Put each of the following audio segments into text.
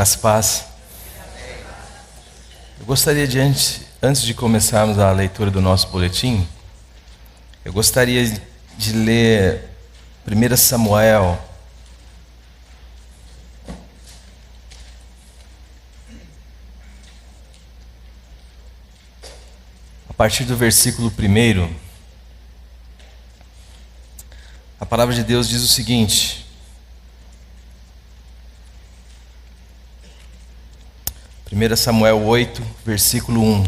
Graça e paz. Eu gostaria antes de começarmos a leitura do nosso boletim, eu gostaria de ler 1 Samuel, a partir do versículo 1. A palavra de Deus diz o seguinte: 1 Samuel 8, versículo 1.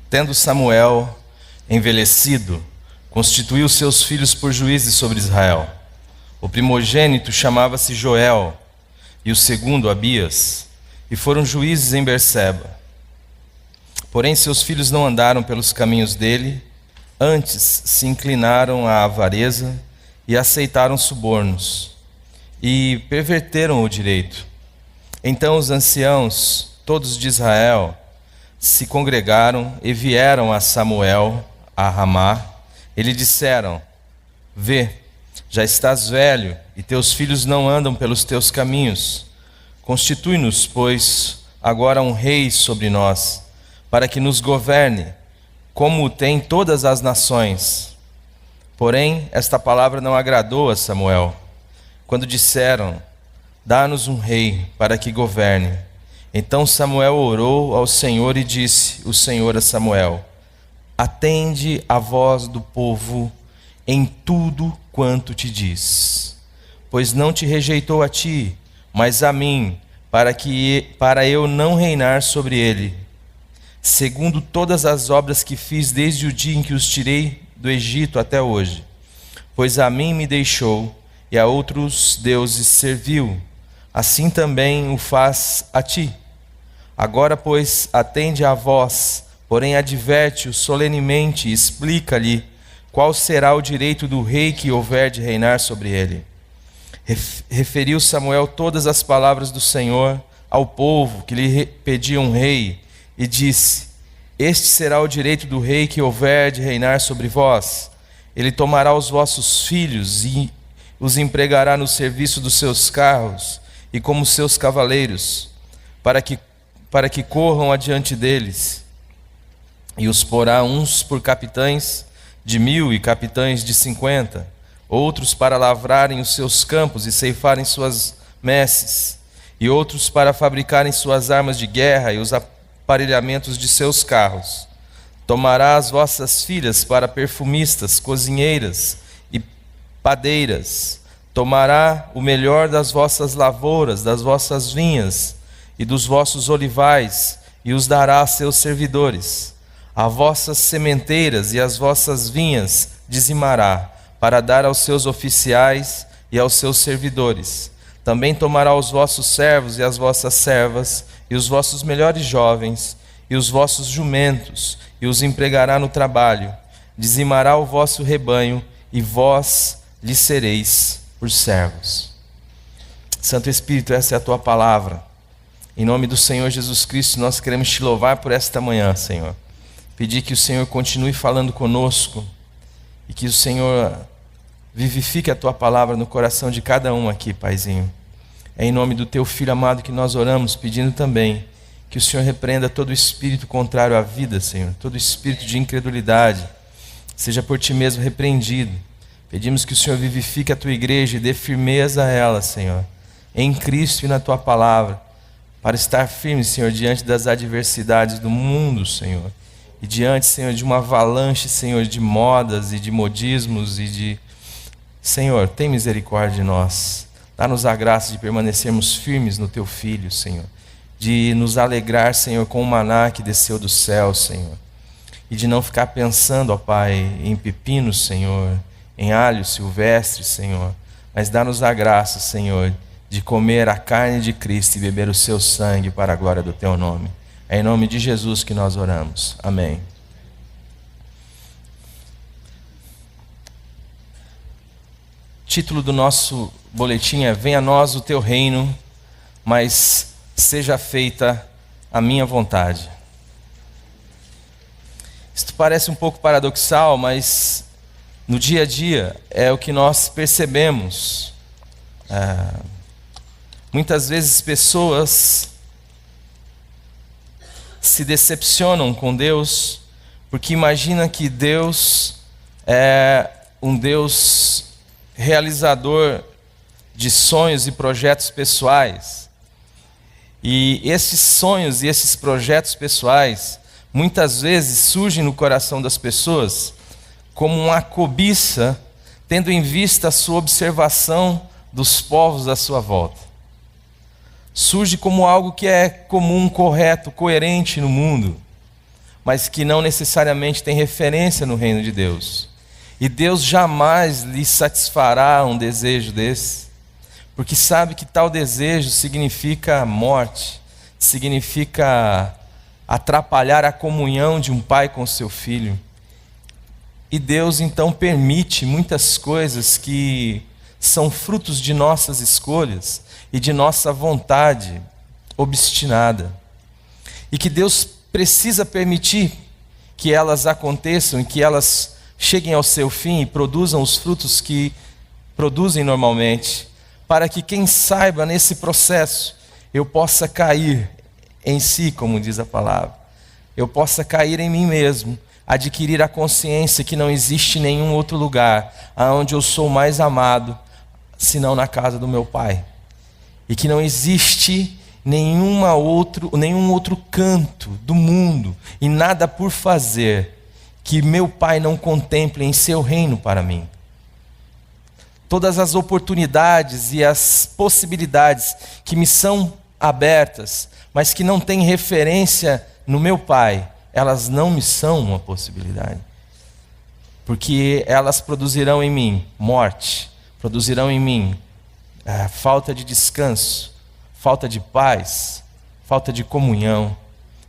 Tendo Samuel envelhecido, constituiu seus filhos por juízes sobre Israel. O primogênito chamava-se Joel, e o segundo Abias, e foram juízes em Berseba. Porém seus filhos não andaram pelos caminhos dele, antes se inclinaram à avareza e aceitaram subornos, e perverteram o direito. Então os anciãos, todos de Israel, se congregaram e vieram a Samuel, a Ramá, e lhe disseram: Vê, já estás velho, e teus filhos não andam pelos teus caminhos. Constitui-nos, pois, agora um rei sobre nós, para que nos governe, como tem todas as nações. Porém, esta palavra não agradou a Samuel, quando disseram: Dá-nos um rei para que governe. Então Samuel orou ao Senhor e disse o Senhor a Samuel: Atende a voz do povo em tudo quanto te diz, pois não te rejeitou a ti, mas a mim, para eu não reinar sobre ele, segundo todas as obras que fiz desde o dia em que os tirei do Egito até hoje. Pois a mim me deixou e a outros deuses serviu, assim também o faz a ti. Agora, pois, atende à voz, porém adverte-o solenemente e explica-lhe qual será o direito do rei que houver de reinar sobre ele. Referiu Samuel todas as palavras do Senhor ao povo que lhe pedia um rei, e disse: Este será o direito do rei que houver de reinar sobre vós. Ele tomará os vossos filhos e os empregará no serviço dos seus carros e como seus cavaleiros, para que corram adiante deles. E os porá uns por capitães de 1000 e capitães de 50, outros para lavrarem os seus campos e ceifarem suas messes, e outros para fabricarem suas armas de guerra e os aparelhamentos de seus carros. Tomará as vossas filhas para perfumistas, cozinheiras e padeiras. Tomará o melhor das vossas lavouras, das vossas vinhas e dos vossos olivais, e os dará a seus servidores. As vossas sementeiras e as vossas vinhas dizimará, para dar aos seus oficiais e aos seus servidores. Também tomará os vossos servos e as vossas servas, e os vossos melhores jovens, e os vossos jumentos, e os empregará no trabalho. Dizimará o vosso rebanho, e vós lhe sereis por servos. Santo Espírito, essa é a tua palavra. Em nome do Senhor Jesus Cristo, nós queremos te louvar por esta manhã, Senhor. Pedir que o Senhor continue falando conosco, e que o Senhor vivifique a tua palavra no coração de cada um aqui, Paizinho. É em nome do teu Filho amado que nós oramos, pedindo também que o Senhor repreenda todo espírito contrário à vida, Senhor, todo espírito de incredulidade, seja por ti mesmo repreendido. Pedimos que o Senhor vivifique a tua igreja e dê firmeza a ela, Senhor, em Cristo e na tua palavra, para estar firme, Senhor, diante das adversidades do mundo, Senhor, e diante, Senhor, de uma avalanche, Senhor, de modas e de modismos e de... Senhor, tem misericórdia de nós. Dá-nos a graça de permanecermos firmes no teu Filho, Senhor, de nos alegrar, Senhor, com o maná que desceu do céu, Senhor, e de não ficar pensando, ó Pai, em pepinos, Senhor, em alho silvestre, Senhor, mas dá-nos a graça, Senhor, de comer a carne de Cristo e beber o seu sangue para a glória do teu nome. É em nome de Jesus que nós oramos. Amém. Título do nosso boletim é: Venha a nós o teu reino, mas seja feita a minha vontade. Isto parece um pouco paradoxal, mas no dia a dia é o que nós percebemos. Muitas vezes pessoas se decepcionam com Deus porque imaginam que Deus é um Deus realizador de sonhos e projetos pessoais. E esses sonhos e esses projetos pessoais muitas vezes surgem no coração das pessoas como uma cobiça, tendo em vista a sua observação dos povos à sua volta. Surge como algo que é comum, correto, coerente no mundo, mas que não necessariamente tem referência no reino de Deus. E Deus jamais lhe satisfará um desejo desse, porque sabe que tal desejo significa morte, significa atrapalhar a comunhão de um pai com seu filho. E Deus então permite muitas coisas que são frutos de nossas escolhas e de nossa vontade obstinada. E que Deus precisa permitir que elas aconteçam e que elas cheguem ao seu fim e produzam os frutos que produzem normalmente, para que quem saiba nesse processo eu possa cair em si, como diz a palavra, eu possa cair em mim mesmo, adquirir a consciência que não existe nenhum outro lugar aonde eu sou mais amado, senão na casa do meu Pai, e que não existe nenhum outro canto do mundo e nada por fazer que meu Pai não contemple em seu reino para mim. Todas as oportunidades e as possibilidades que me são abertas, mas que não têm referência no meu Pai, elas não me são uma possibilidade. Porque elas produzirão em mim morte, produzirão em mim falta de descanso, falta de paz, falta de comunhão.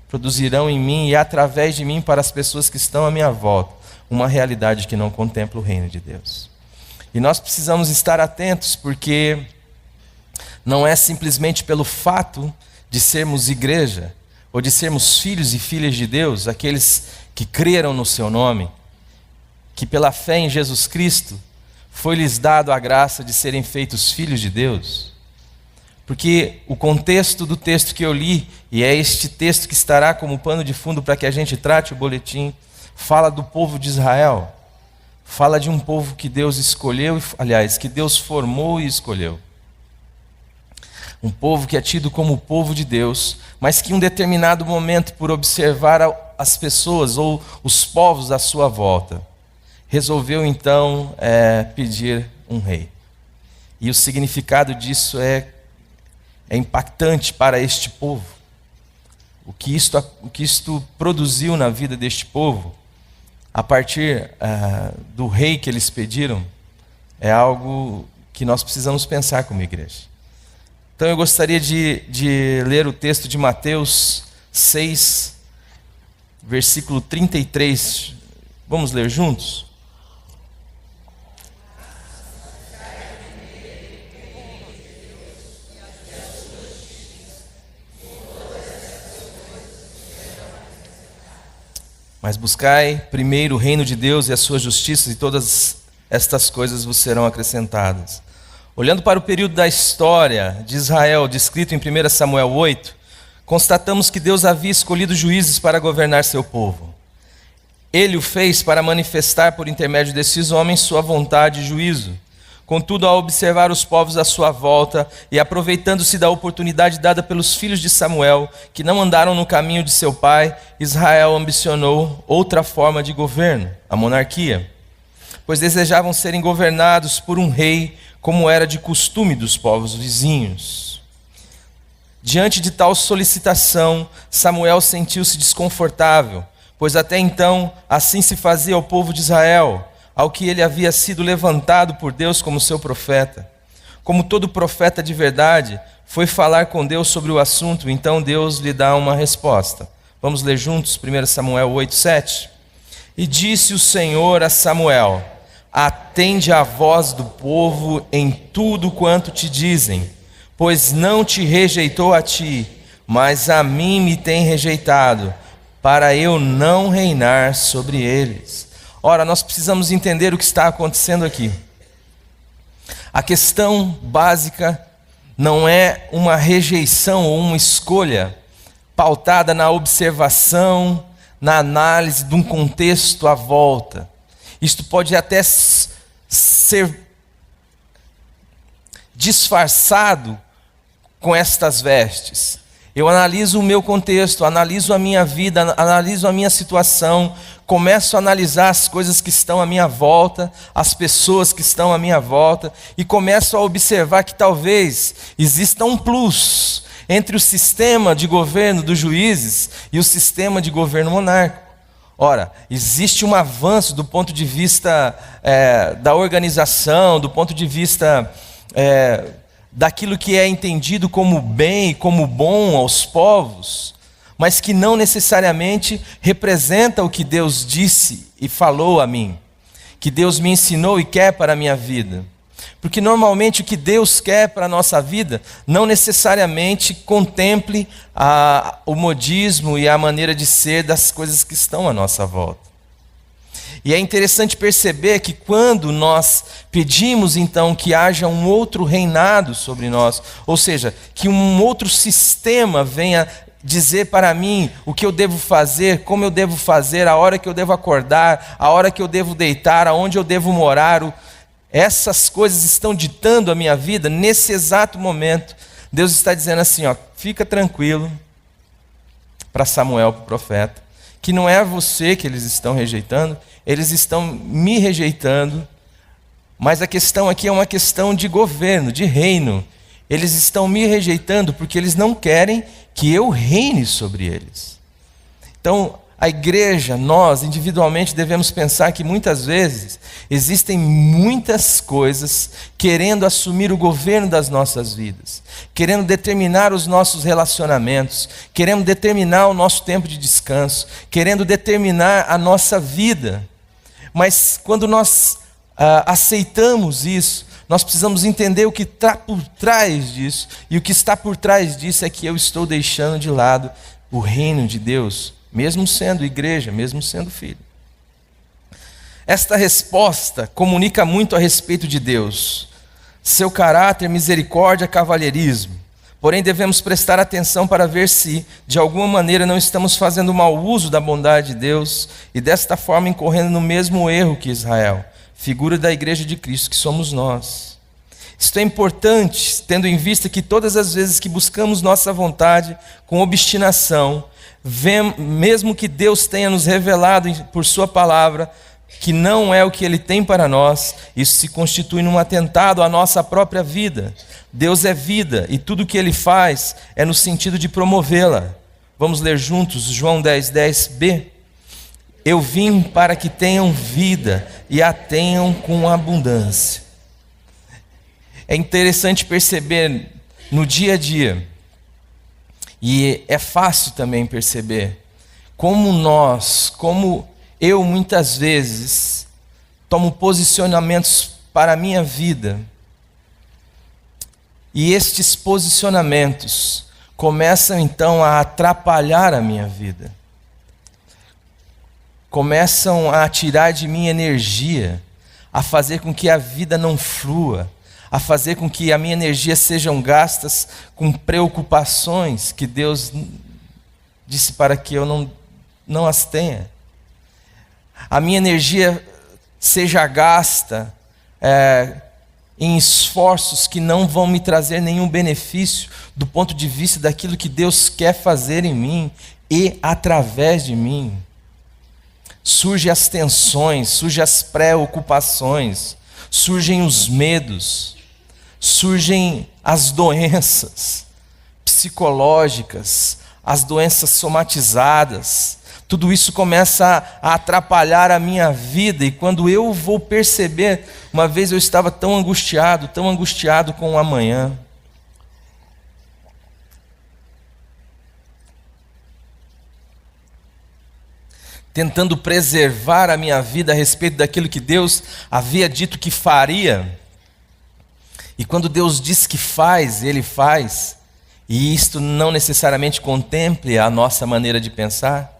Produzirão em mim e através de mim para as pessoas que estão à minha volta uma realidade que não contempla o reino de Deus. E nós precisamos estar atentos, porque não é simplesmente pelo fato de sermos igreja, ou de sermos filhos e filhas de Deus, aqueles que creram no seu nome, que pela fé em Jesus Cristo foi-lhes dado a graça de serem feitos filhos de Deus. Porque o contexto do texto que eu li, e é este texto que estará como pano de fundo para que a gente trate o boletim, fala do povo de Israel. Fala de um povo que Deus escolheu, aliás, que Deus formou e escolheu. Um povo que é tido como o povo de Deus, mas que em um determinado momento, por observar as pessoas ou os povos à sua volta, resolveu então pedir um rei. E o significado disso é impactante para este povo. O que isto produziu na vida deste povo, a partir do rei que eles pediram, é algo que nós precisamos pensar como igreja. Então eu gostaria de ler o texto de Mateus 6, versículo 33. Vamos ler juntos? Mas buscai primeiro o reino de Deus e a sua justiça, e todas estas coisas vos serão acrescentadas. Olhando para o período da história de Israel, descrito em 1 Samuel 8, constatamos que Deus havia escolhido juízes para governar seu povo. Ele o fez para manifestar por intermédio desses homens sua vontade e juízo. Contudo, ao observar os povos à sua volta e aproveitando-se da oportunidade dada pelos filhos de Samuel, que não andaram no caminho de seu pai, Israel ambicionou outra forma de governo, a monarquia, pois desejavam serem governados por um rei, como era de costume dos povos vizinhos. Diante de tal solicitação, Samuel sentiu-se desconfortável, pois até então assim se fazia ao povo de Israel, ao que ele havia sido levantado por Deus como seu profeta. Como todo profeta de verdade, foi falar com Deus sobre o assunto, então Deus lhe dá uma resposta. Vamos ler juntos 1 Samuel 8:7. E disse o Senhor a Samuel: atende à voz do povo em tudo quanto te dizem, pois não te rejeitou a ti, mas a mim me tem rejeitado, para eu não reinar sobre eles. Ora, nós precisamos entender o que está acontecendo aqui. A questão básica não é uma rejeição ou uma escolha pautada na observação, na análise de um contexto à volta. Isto pode até ser disfarçado com estas vestes. Eu analiso o meu contexto, analiso a minha vida, analiso a minha situação, começo a analisar as coisas que estão à minha volta, as pessoas que estão à minha volta, e começo a observar que talvez exista um plus entre o sistema de governo dos juízes e o sistema de governo monárquico. Ora, existe um avanço do ponto de vista da organização, do ponto de vista daquilo que é entendido como bem e como bom aos povos, mas que não necessariamente representa o que Deus disse e falou a mim, que Deus me ensinou e quer para a minha vida. Porque normalmente o que Deus quer para a nossa vida não necessariamente contemple o modismo e a maneira de ser das coisas que estão à nossa volta. E é interessante perceber que quando nós pedimos então que haja um outro reinado sobre nós, ou seja, que um outro sistema venha dizer para mim o que eu devo fazer, como eu devo fazer, a hora que eu devo acordar, a hora que eu devo deitar, aonde eu devo morar, essas coisas estão ditando a minha vida. Nesse exato momento, Deus está dizendo assim, fica tranquilo, para Samuel, para o profeta, que não é você que eles estão rejeitando, eles estão me rejeitando, mas a questão aqui é uma questão de governo, de reino. Eles estão me rejeitando porque eles não querem que eu reine sobre eles. Então, a igreja, nós individualmente devemos pensar que muitas vezes existem muitas coisas querendo assumir o governo das nossas vidas, querendo determinar os nossos relacionamentos, querendo determinar o nosso tempo de descanso, querendo determinar a nossa vida. Mas quando nós aceitamos isso, nós precisamos entender o que está por trás disso, e o que está por trás disso é que eu estou deixando de lado o reino de Deus, mesmo sendo igreja, mesmo sendo filho. Esta resposta comunica muito a respeito de Deus, seu caráter, misericórdia, cavalheirismo. Porém, devemos prestar atenção para ver se, de alguma maneira, não estamos fazendo mau uso da bondade de Deus e desta forma incorrendo no mesmo erro que Israel, figura da igreja de Cristo que somos nós. Isto é importante, tendo em vista que todas as vezes que buscamos nossa vontade com obstinação, mesmo que Deus tenha nos revelado por sua palavra que não é o que Ele tem para nós, isso se constitui num atentado à nossa própria vida. Deus é vida e tudo o que Ele faz é no sentido de promovê-la. Vamos ler juntos João 10:10b. Eu vim para que tenham vida e a tenham com abundância. É interessante perceber no dia a dia, e é fácil também perceber, como eu muitas vezes tomo posicionamentos para a minha vida, e estes posicionamentos começam então a atrapalhar a minha vida, começam a tirar de mim energia, a fazer com que a vida não flua, a fazer com que a minha energia sejam gastas com preocupações que Deus disse para que eu não as tenha. A minha energia seja gasta em esforços que não vão me trazer nenhum benefício do ponto de vista daquilo que Deus quer fazer em mim e através de mim. Surgem as tensões, surgem as preocupações, surgem os medos, surgem as doenças psicológicas, as doenças somatizadas. Tudo isso começa a atrapalhar a minha vida, e quando eu vou perceber, uma vez eu estava tão angustiado com o amanhã. Tentando preservar a minha vida a respeito daquilo que Deus havia dito que faria. E quando Deus diz que faz, Ele faz, e isto não necessariamente contemple a nossa maneira de pensar.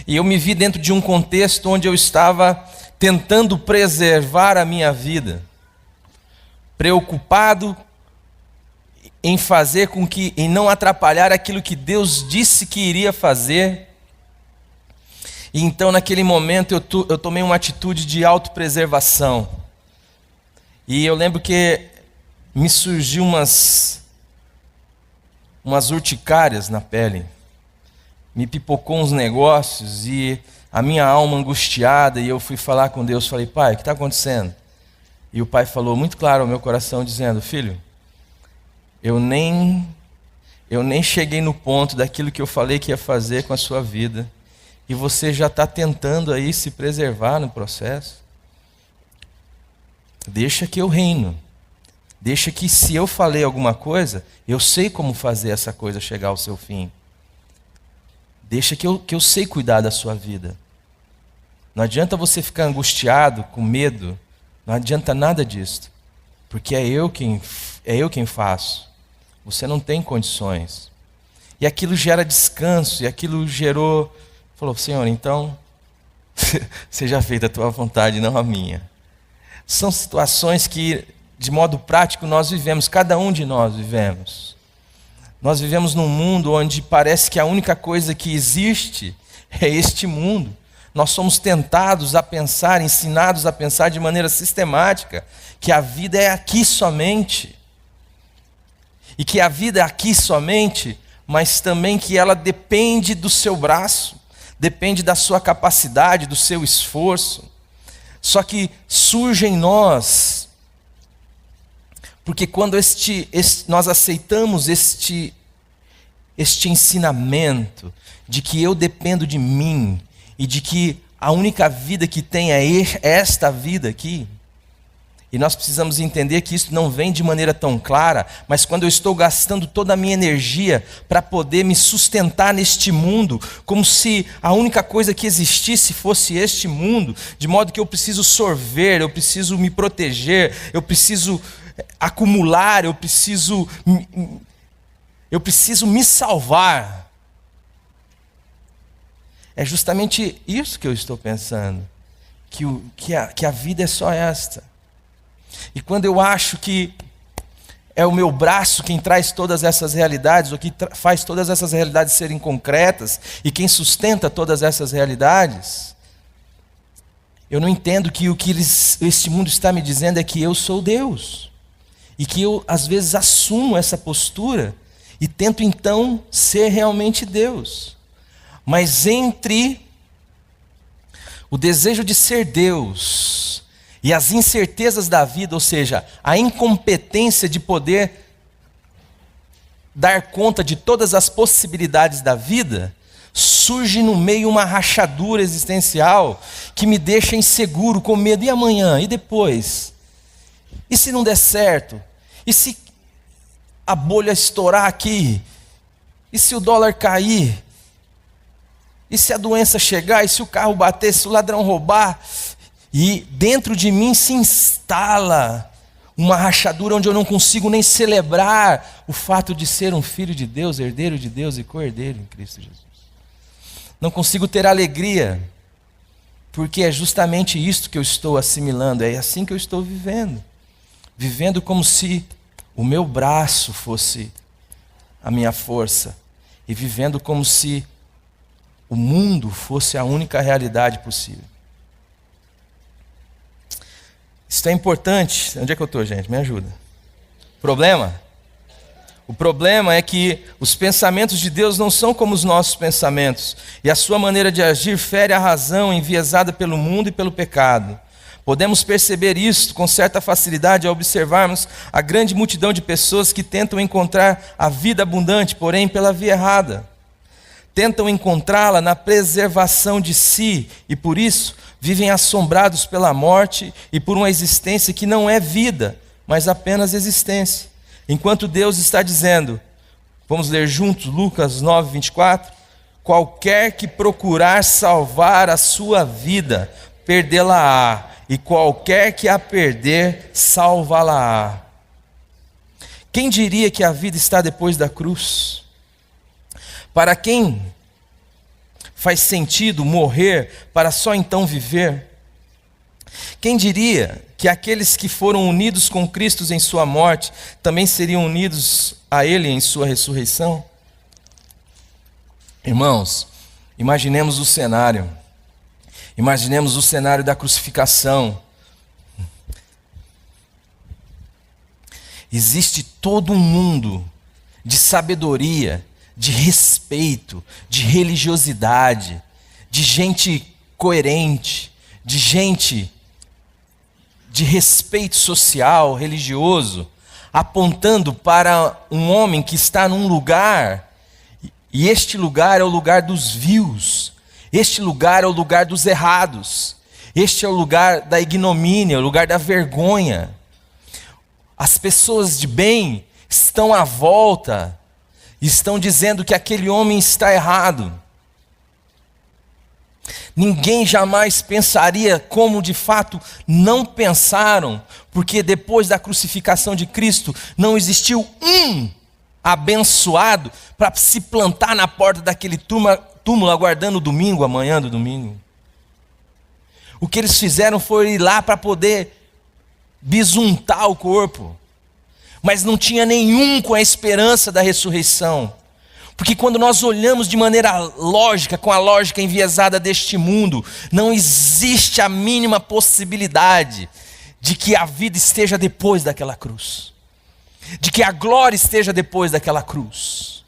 E eu me vi dentro de um contexto onde eu estava tentando preservar a minha vida, preocupado em fazer com que, em não atrapalhar aquilo que Deus disse que iria fazer. E então naquele momento eu tomei uma atitude de autopreservação. E eu lembro que me surgiu umas urticárias na pele. Me pipocou uns negócios e a minha alma angustiada, e eu fui falar com Deus, falei: Pai, o que está acontecendo? E o Pai falou muito claro ao meu coração, dizendo: Filho, eu nem cheguei no ponto daquilo que eu falei que ia fazer com a sua vida, e você já está tentando aí se preservar no processo. Deixa que eu reino. Deixa que, se eu falei alguma coisa, eu sei como fazer essa coisa chegar ao seu fim. Deixa que eu sei cuidar da sua vida. Não adianta você ficar angustiado, com medo. Não adianta nada disso. Porque é eu quem faço. Você não tem condições. E aquilo gera descanso. E aquilo gerou... Falou: Senhor, então, seja feita a tua vontade, não a minha. São situações que, de modo prático, nós vivemos. Cada um de nós vivemos. Nós vivemos num mundo onde parece que a única coisa que existe é este mundo. Nós somos tentados a pensar, ensinados a pensar de maneira sistemática, que a vida é aqui somente. E que a vida é aqui somente, mas também que ela depende do seu braço, depende da sua capacidade, do seu esforço. Só que surge em nós, porque quando nós aceitamos este ensinamento de que eu dependo de mim e de que a única vida que tem é esta vida aqui, e nós precisamos entender que isso não vem de maneira tão clara, mas quando eu estou gastando toda a minha energia para poder me sustentar neste mundo, como se a única coisa que existisse fosse este mundo, de modo que eu preciso sorver, eu preciso me proteger, eu preciso acumular, eu preciso me salvar. É justamente isso que eu estou pensando, que a vida é só esta. E quando eu acho que é o meu braço quem traz todas essas realidades, ou que faz todas essas realidades serem concretas, e quem sustenta todas essas realidades, eu não entendo que o que este mundo está me dizendo é que eu sou Deus. E que eu, às vezes, assumo essa postura e tento, então, ser realmente Deus. Mas entre o desejo de ser Deus e as incertezas da vida, ou seja, a incompetência de poder dar conta de todas as possibilidades da vida, surge no meio uma rachadura existencial que me deixa inseguro, com medo. E amanhã? E depois? E se não der certo? E se a bolha estourar aqui? E se o dólar cair? E se a doença chegar? E se o carro bater? Se o ladrão roubar? E dentro de mim se instala uma rachadura onde eu não consigo nem celebrar o fato de ser um filho de Deus, herdeiro de Deus e co-herdeiro em Cristo Jesus. Não consigo ter alegria, porque é justamente isto que eu estou assimilando, é assim que eu estou vivendo. Vivendo como se o meu braço fosse a minha força, e vivendo como se o mundo fosse a única realidade possível. Isso é importante. Onde é que eu estou, gente? Me ajuda. Problema? O problema é que os pensamentos de Deus não são como os nossos pensamentos, e a sua maneira de agir fere a razão enviesada pelo mundo e pelo pecado. Podemos perceber isso com certa facilidade ao observarmos a grande multidão de pessoas que tentam encontrar a vida abundante, porém pela via errada. Tentam encontrá-la na preservação de si e, por isso, vivem assombrados pela morte e por uma existência que não é vida, mas apenas existência. Enquanto Deus está dizendo, vamos ler juntos Lucas 9, 24, qualquer que procurar salvar a sua vida, perdê-la-á, e qualquer que a perder, salvá-la-á. Quem diria que a vida está depois da cruz? Para quem faz sentido morrer para só então viver? Quem diria que aqueles que foram unidos com Cristo em sua morte também seriam unidos a Ele em sua ressurreição? Irmãos, imaginemos o cenário. Imaginemos o cenário da crucificação. Existe todo um mundo de sabedoria, de respeito, de religiosidade, de gente coerente, de gente de respeito social, religioso, apontando para um homem que está num lugar, e este lugar é o lugar dos vios, este lugar é o lugar dos errados, este é o lugar da ignomínia, o lugar da vergonha. As pessoas de bem estão à volta, estão dizendo que aquele homem está errado. Ninguém jamais pensaria como de fato não pensaram, porque depois da crucificação de Cristo não existiu um abençoado para se plantar na porta daquele túmulo aguardando o domingo, amanhã do domingo. O que eles fizeram foi ir lá para poder bisuntar o corpo, mas não tinha nenhum com a esperança da ressurreição. Porque quando nós olhamos de maneira lógica, com a lógica enviesada deste mundo, não existe a mínima possibilidade de que a vida esteja depois daquela cruz, de que a glória esteja depois daquela cruz,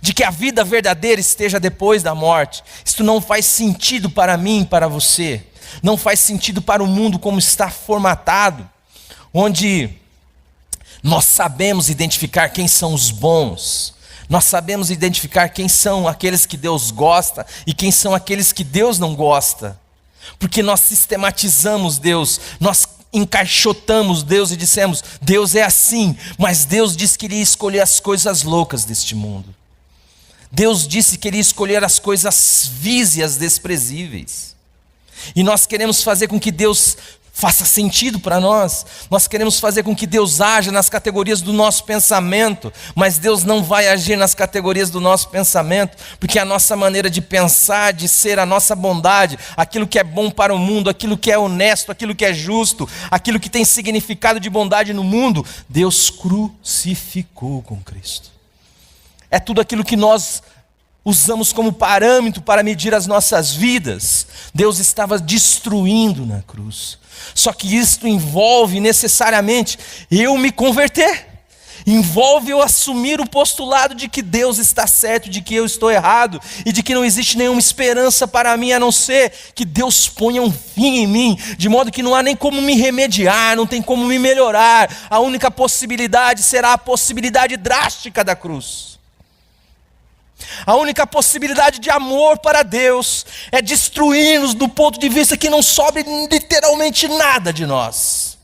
de que a vida verdadeira esteja depois da morte. Isto não faz sentido para mim, para você, não faz sentido para o mundo como está formatado, onde nós sabemos identificar quem são os bons, nós sabemos identificar quem são aqueles que Deus gosta e quem são aqueles que Deus não gosta. Porque nós sistematizamos Deus, nós encaixotamos Deus e dissemos, Deus é assim, mas Deus disse que iria escolher as coisas loucas deste mundo. Deus disse que iria escolher as coisas vis e as desprezíveis. E nós queremos fazer com que Deus faça sentido para nós. Nós queremos fazer com que Deus haja nas categorias do nosso pensamento, mas Deus não vai agir nas categorias do nosso pensamento, porque a nossa maneira de pensar, de ser, a nossa bondade, aquilo que é bom para o mundo, aquilo que é honesto, aquilo que é justo, aquilo que tem significado de bondade no mundo, Deus crucificou com Cristo. É tudo aquilo que nós usamos como parâmetro para medir as nossas vidas. Deus estava destruindo na cruz. Só que isto envolve necessariamente eu me converter. Envolve eu assumir o postulado de que Deus está certo, de que eu estou errado e de que não existe nenhuma esperança para mim a não ser que Deus ponha um fim em mim, de modo que não há nem como me remediar, não tem como me melhorar. A única possibilidade será a possibilidade drástica da cruz. A única possibilidade de amor para Deus é destruir-nos do ponto de vista que não sobre literalmente nada de nós.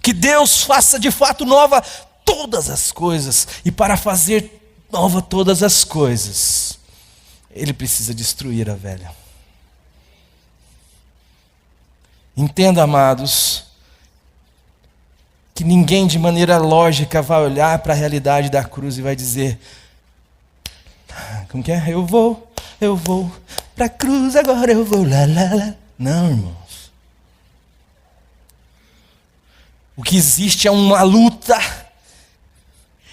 Que Deus faça de fato nova todas as coisas. E para fazer nova todas as coisas, Ele precisa destruir a velha. Entenda, amados, que ninguém de maneira lógica vai olhar para a realidade da cruz e vai dizer, como que é? Eu vou para a cruz, agora eu vou, lá, lá, lá. Não, irmãos. O que existe é uma luta,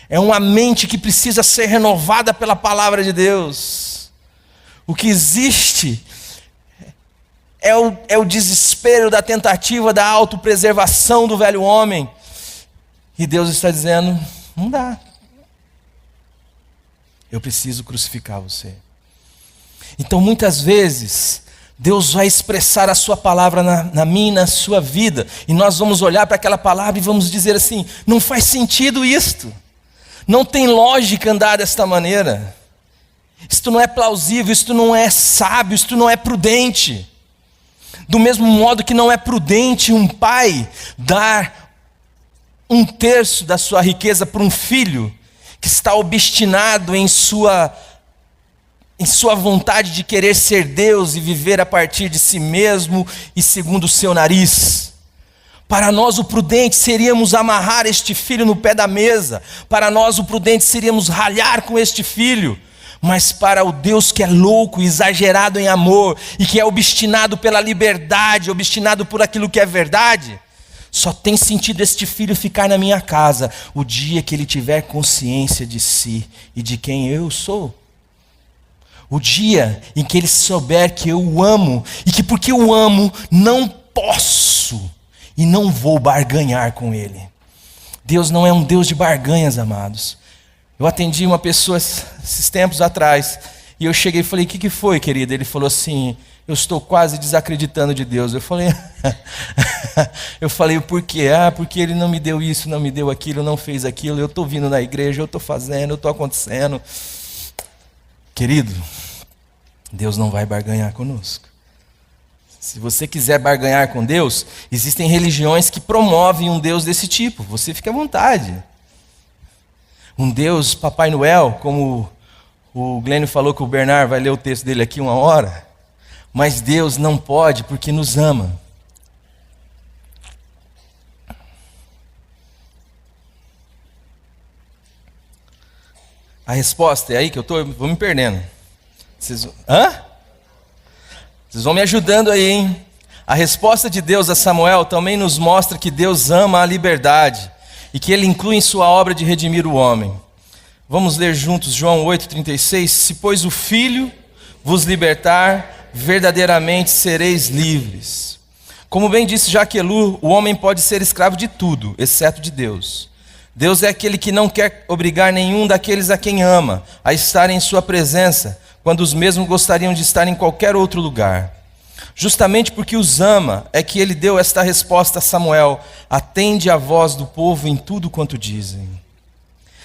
é uma mente que precisa ser renovada pela palavra de Deus. O que existe é o desespero da tentativa da autopreservação do velho homem. E Deus está dizendo, não dá. Eu preciso crucificar você. Então muitas vezes Deus vai expressar a sua palavra na minha e na sua vida, e nós vamos olhar para aquela palavra e vamos dizer assim, não faz sentido isto, não tem lógica andar desta maneira, isto não é plausível, isto não é sábio, isto não é prudente. Do mesmo modo que não é prudente um pai dar 1/3 da sua riqueza para um filho que está obstinado em sua vontade de querer ser Deus e viver a partir de si mesmo e segundo o seu nariz. Para nós o prudente seríamos amarrar este filho no pé da mesa. Para nós o prudente seríamos ralhar com este filho. Mas para o Deus que é louco, exagerado em amor, e que é obstinado pela liberdade, obstinado por aquilo que é verdade, só tem sentido este filho ficar na minha casa o dia que ele tiver consciência de si e de quem eu sou. O dia em que ele souber que eu o amo, e que porque eu amo, não posso e não vou barganhar com ele. Deus não é um Deus de barganhas, amados. Eu atendi uma pessoa esses tempos atrás, e eu cheguei e falei, o que foi, querida? Ele falou assim, eu estou quase desacreditando de Deus. Eu falei, por quê? Porque ele não me deu isso, não me deu aquilo, não fez aquilo, eu estou vindo na igreja, eu estou fazendo, eu estou acontecendo. Querido, Deus não vai barganhar conosco. Se você quiser barganhar com Deus, existem religiões que promovem um Deus desse tipo, você fica à vontade. Um Deus, Papai Noel, como o Glênio falou que o Bernard vai ler o texto dele aqui 1 hora, mas Deus não pode porque nos ama. A resposta é aí que eu vou me perdendo. Vocês vão me ajudando aí, hein? A resposta de Deus a Samuel também nos mostra que Deus ama a liberdade e que Ele inclui em sua obra de redimir o homem. Vamos ler juntos João 8,36. Se pois o Filho vos libertar, verdadeiramente sereis livres. Como bem disse Jaquelu, o homem pode ser escravo de tudo, exceto de Deus. Deus é aquele que não quer obrigar nenhum daqueles a quem ama a estar em sua presença, quando os mesmos gostariam de estar em qualquer outro lugar. Justamente porque os ama, é que ele deu esta resposta a Samuel: atende à voz do povo em tudo quanto dizem.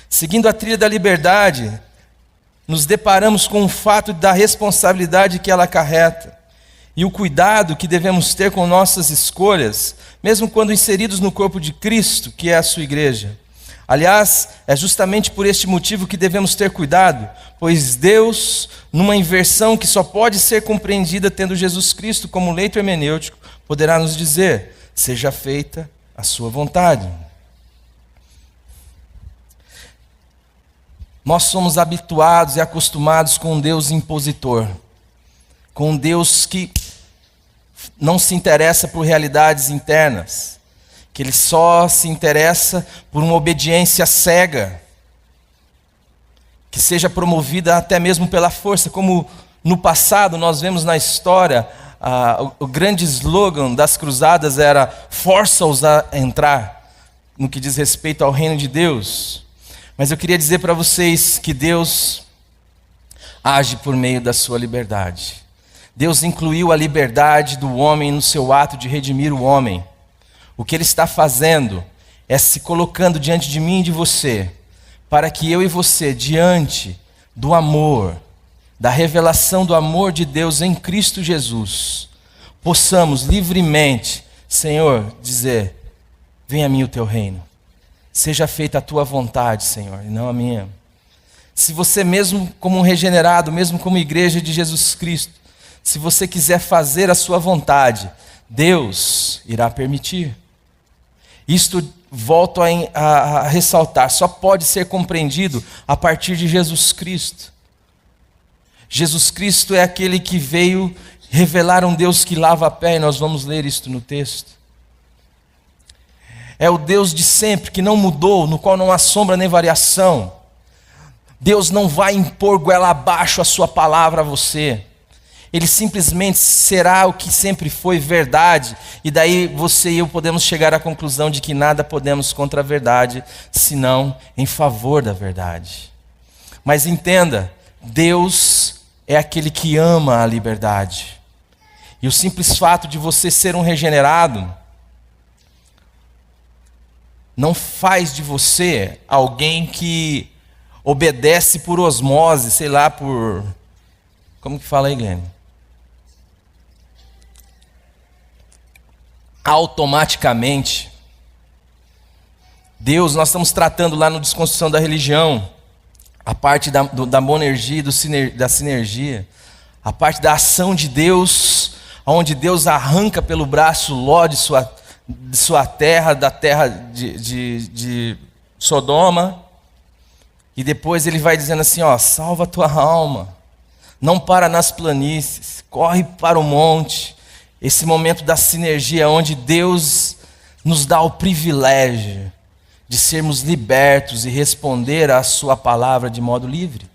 Seguindo a trilha da liberdade, nos deparamos com o fato da responsabilidade que ela acarreta e o cuidado que devemos ter com nossas escolhas, mesmo quando inseridos no corpo de Cristo, que é a sua igreja. Aliás, é justamente por este motivo que devemos ter cuidado, pois Deus, numa inversão que só pode ser compreendida tendo Jesus Cristo como leito hermenêutico, poderá nos dizer: seja feita a sua vontade. Nós somos habituados e acostumados com um Deus impositor, com um Deus que não se interessa por realidades internas, que Ele só se interessa por uma obediência cega, que seja promovida até mesmo pela força, como no passado nós vemos na história, o grande slogan das cruzadas era: força-os a entrar, no que diz respeito ao reino de Deus. Mas eu queria dizer para vocês que Deus age por meio da sua liberdade. Deus incluiu a liberdade do homem no seu ato de redimir o homem. O que Ele está fazendo é se colocando diante de mim e de você, para que eu e você, diante do amor, da revelação do amor de Deus em Cristo Jesus, possamos livremente, Senhor, dizer: venha a mim o teu reino. Seja feita a tua vontade, Senhor, e não a minha. Se você mesmo como um regenerado, mesmo como igreja de Jesus Cristo, se você quiser fazer a sua vontade, Deus irá permitir. Isto, volto a ressaltar, só pode ser compreendido a partir de Jesus Cristo. Jesus Cristo é aquele que veio revelar um Deus que lava a pé, e nós vamos ler isto no texto. É o Deus de sempre, que não mudou, no qual não há sombra nem variação. Deus não vai impor goela abaixo a sua palavra a você. Ele simplesmente será o que sempre foi, verdade. E daí você e eu podemos chegar à conclusão de que nada podemos contra a verdade, senão em favor da verdade. Mas entenda, Deus é aquele que ama a liberdade. E o simples fato de você ser um regenerado não faz de você alguém que obedece por osmose, sei lá, por... Como que fala aí, Glenn? Automaticamente. Deus, nós estamos tratando lá no Desconstrução da Religião, a parte da monergia e da sinergia, a parte da ação de Deus, onde Deus arranca pelo braço Ló de sua terra, da terra de Sodoma, E depois ele vai dizendo assim, ó, salva a tua alma, não para nas planícies, corre para o monte. Esse momento da sinergia onde Deus nos dá o privilégio de sermos libertos e responder à sua palavra de modo livre.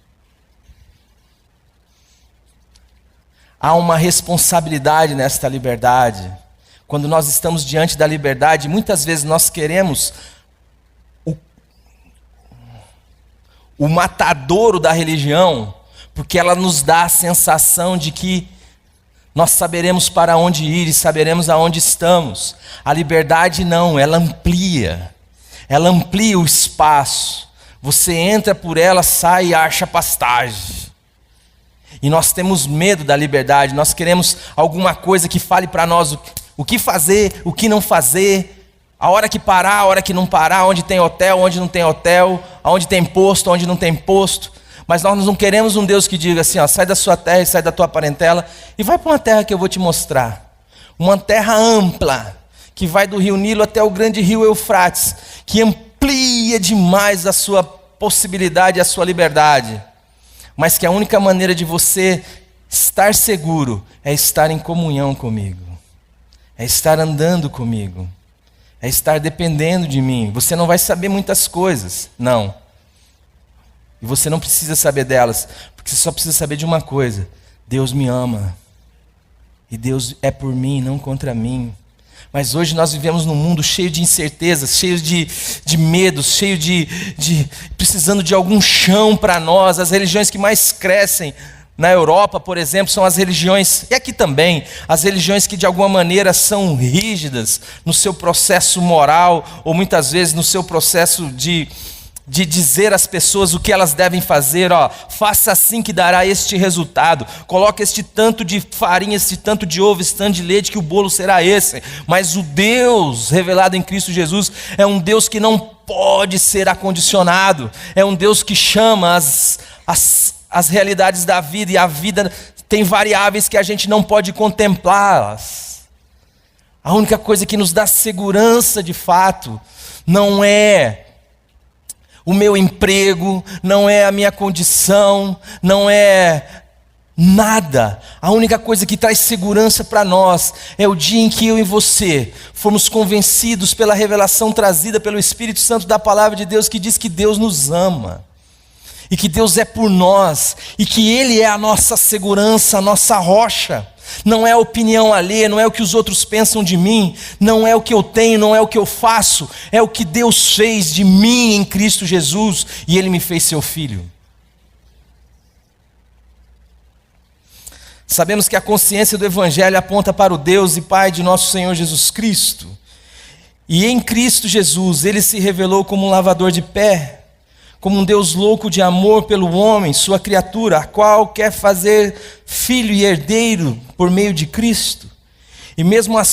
Há uma responsabilidade nesta liberdade. Quando nós estamos diante da liberdade, muitas vezes nós queremos o matadouro da religião, porque ela nos dá a sensação de que nós saberemos para onde ir e saberemos aonde estamos. A liberdade não, ela amplia o espaço. Você entra por ela, sai e acha pastagem. E nós temos medo da liberdade, nós queremos alguma coisa que fale para nós o que fazer, o que não fazer, a hora que parar, a hora que não parar, onde tem hotel, onde não tem hotel, onde tem posto, onde não tem posto. Mas nós não queremos um Deus que diga assim, ó, sai da sua terra e sai da tua parentela e vai para uma terra que eu vou te mostrar. Uma terra ampla, que vai do rio Nilo até o grande rio Eufrates, que amplia demais a sua possibilidade, a sua liberdade. Mas que a única maneira de você estar seguro é estar em comunhão comigo, é estar andando comigo, é estar dependendo de mim. Você não vai saber muitas coisas, não. E você não precisa saber delas, porque você só precisa saber de uma coisa: Deus me ama, e Deus é por mim, não contra mim. Mas hoje nós vivemos num mundo cheio de incertezas, cheio de medos, cheio precisando de algum chão para nós. As religiões que mais crescem na Europa, por exemplo, são as religiões, e aqui também, as religiões que de alguma maneira são rígidas no seu processo moral, ou muitas vezes no seu processo de dizer às pessoas o que elas devem fazer. Ó, faça assim que dará este resultado, coloque este tanto de farinha, este tanto de ovo, este tanto de leite, que o bolo será esse. Mas o Deus revelado em Cristo Jesus é um Deus que não pode ser acondicionado, é um Deus que chama as realidades da vida, e a vida tem variáveis que a gente não pode contemplá-las. A única coisa que nos dá segurança de fato não é o meu emprego, não é a minha condição, não é nada. A única coisa que traz segurança para nós é o dia em que eu e você fomos convencidos pela revelação trazida pelo Espírito Santo da palavra de Deus, que diz que Deus nos ama, e que Deus é por nós, e que Ele é a nossa segurança, a nossa rocha. Não é a opinião alheia, não é o que os outros pensam de mim, não é o que eu tenho, não é o que eu faço, é o que Deus fez de mim em Cristo Jesus, e Ele me fez seu filho. Sabemos que a consciência do Evangelho aponta para o Deus e Pai de nosso Senhor Jesus Cristo, e em Cristo Jesus Ele se revelou como um lavador de pé, como um Deus louco de amor pelo homem, sua criatura, a qual quer fazer filho e herdeiro por meio de Cristo. E mesmo à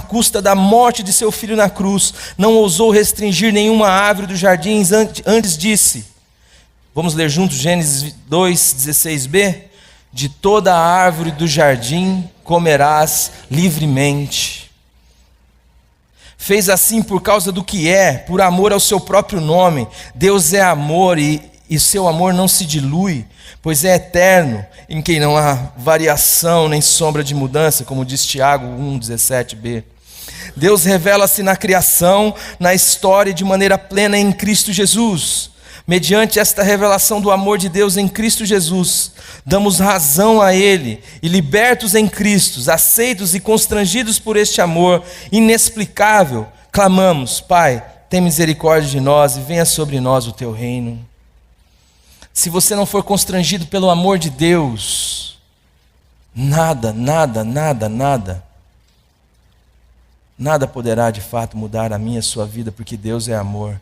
custa da morte de seu filho na cruz, não ousou restringir nenhuma árvore dos jardins, antes disse, vamos ler juntos Gênesis 2:16b, de toda a árvore do jardim comerás livremente. Fez assim por causa do que é, por amor ao seu próprio nome. Deus é amor, e seu amor não se dilui, pois é eterno, em quem não há variação nem sombra de mudança, como diz Tiago 1:17b. Deus revela-se na criação, na história, de maneira plena em Cristo Jesus. Mediante esta revelação do amor de Deus em Cristo Jesus, damos razão a Ele, e libertos em Cristo, aceitos e constrangidos por este amor inexplicável, clamamos: Pai, tem misericórdia de nós e venha sobre nós o Teu reino. Se você não for constrangido pelo amor de Deus, nada poderá de fato mudar a minha e a sua vida, porque Deus é amor.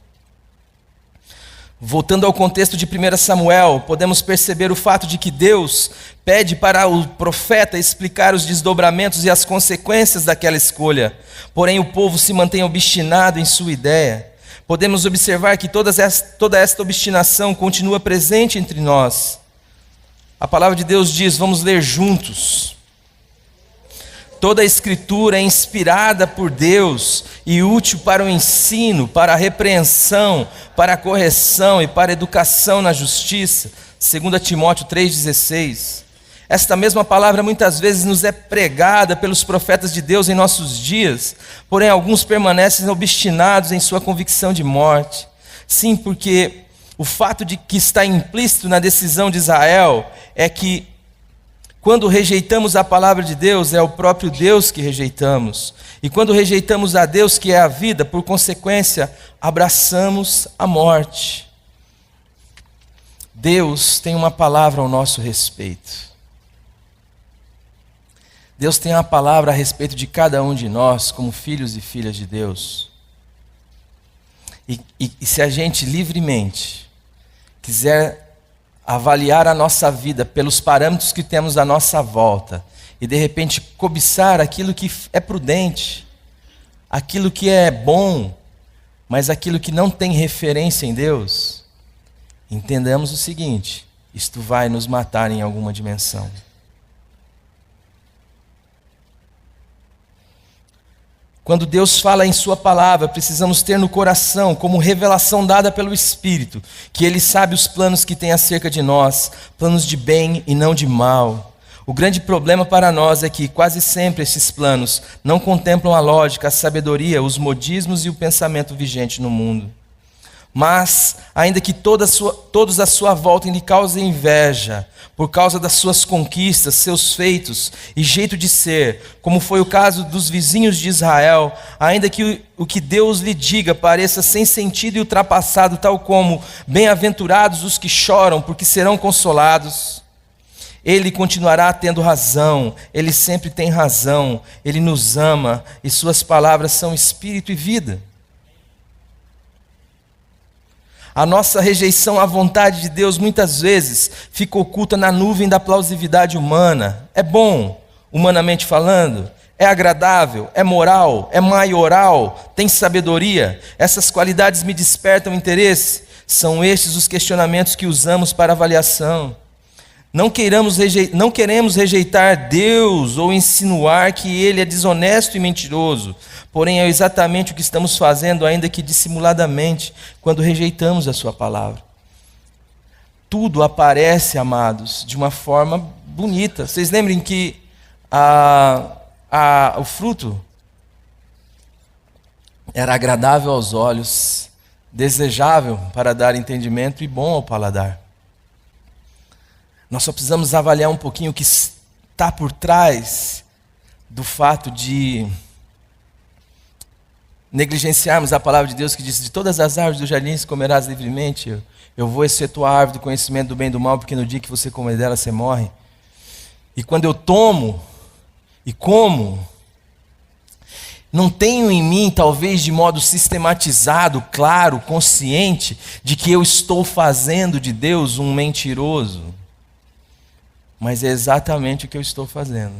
Voltando ao contexto de 1 Samuel, podemos perceber o fato de que Deus pede para o profeta explicar os desdobramentos e as consequências daquela escolha. Porém, o povo se mantém obstinado em sua ideia. Podemos observar que toda esta obstinação continua presente entre nós. A palavra de Deus diz, vamos ler juntos. Toda a Escritura é inspirada por Deus e útil para o ensino, para a repreensão, para a correção e para a educação na justiça. 2 Timóteo 3,16. Esta mesma palavra muitas vezes nos é pregada pelos profetas de Deus em nossos dias, porém alguns permanecem obstinados em sua convicção de morte. Sim, porque o fato de que está implícito na decisão de Israel é que quando rejeitamos a palavra de Deus, é o próprio Deus que rejeitamos. E quando rejeitamos a Deus, que é a vida, por consequência, abraçamos a morte. Deus tem uma palavra ao nosso respeito. Deus tem uma palavra a respeito de cada um de nós, como filhos e filhas de Deus. E se a gente livremente quiser avaliar a nossa vida pelos parâmetros que temos à nossa volta e de repente cobiçar aquilo que é prudente, aquilo que é bom, mas aquilo que não tem referência em Deus, entendamos o seguinte: isto vai nos matar em alguma dimensão. Quando Deus fala em sua palavra, precisamos ter no coração, como revelação dada pelo Espírito, que Ele sabe os planos que tem acerca de nós, planos de bem e não de mal. O grande problema para nós é que quase sempre esses planos não contemplam a lógica, a sabedoria, os modismos e o pensamento vigente no mundo. Mas, ainda que todos à sua volta lhe causem inveja, por causa das suas conquistas, seus feitos e jeito de ser, como foi o caso dos vizinhos de Israel, ainda que o que Deus lhe diga pareça sem sentido e ultrapassado, tal como bem-aventurados os que choram, porque serão consolados, Ele continuará tendo razão, Ele sempre tem razão, Ele nos ama e suas palavras são espírito e vida. A nossa rejeição à vontade de Deus muitas vezes fica oculta na nuvem da plausibilidade humana. É bom, humanamente falando, é agradável, é moral, é maioral, tem sabedoria. Essas qualidades me despertam interesse. São estes os questionamentos que usamos para avaliação. Não queremos rejeitar Deus ou insinuar que Ele é desonesto e mentiroso. Porém, é exatamente o que estamos fazendo, ainda que dissimuladamente, quando rejeitamos a sua palavra. Tudo aparece, amados, de uma forma bonita. Vocês lembrem que o fruto era agradável aos olhos, desejável para dar entendimento e bom ao paladar. Nós só precisamos avaliar um pouquinho o que está por trás do fato de negligenciarmos a palavra de Deus que diz: de todas as árvores do jardim se comerás livremente, eu vou excetuar a árvore do conhecimento do bem e do mal, porque no dia que você comer dela você morre. E quando eu tomo e como, não tenho em mim, talvez de modo sistematizado, claro, consciente, de que eu estou fazendo de Deus um mentiroso. Mas é exatamente o que eu estou fazendo.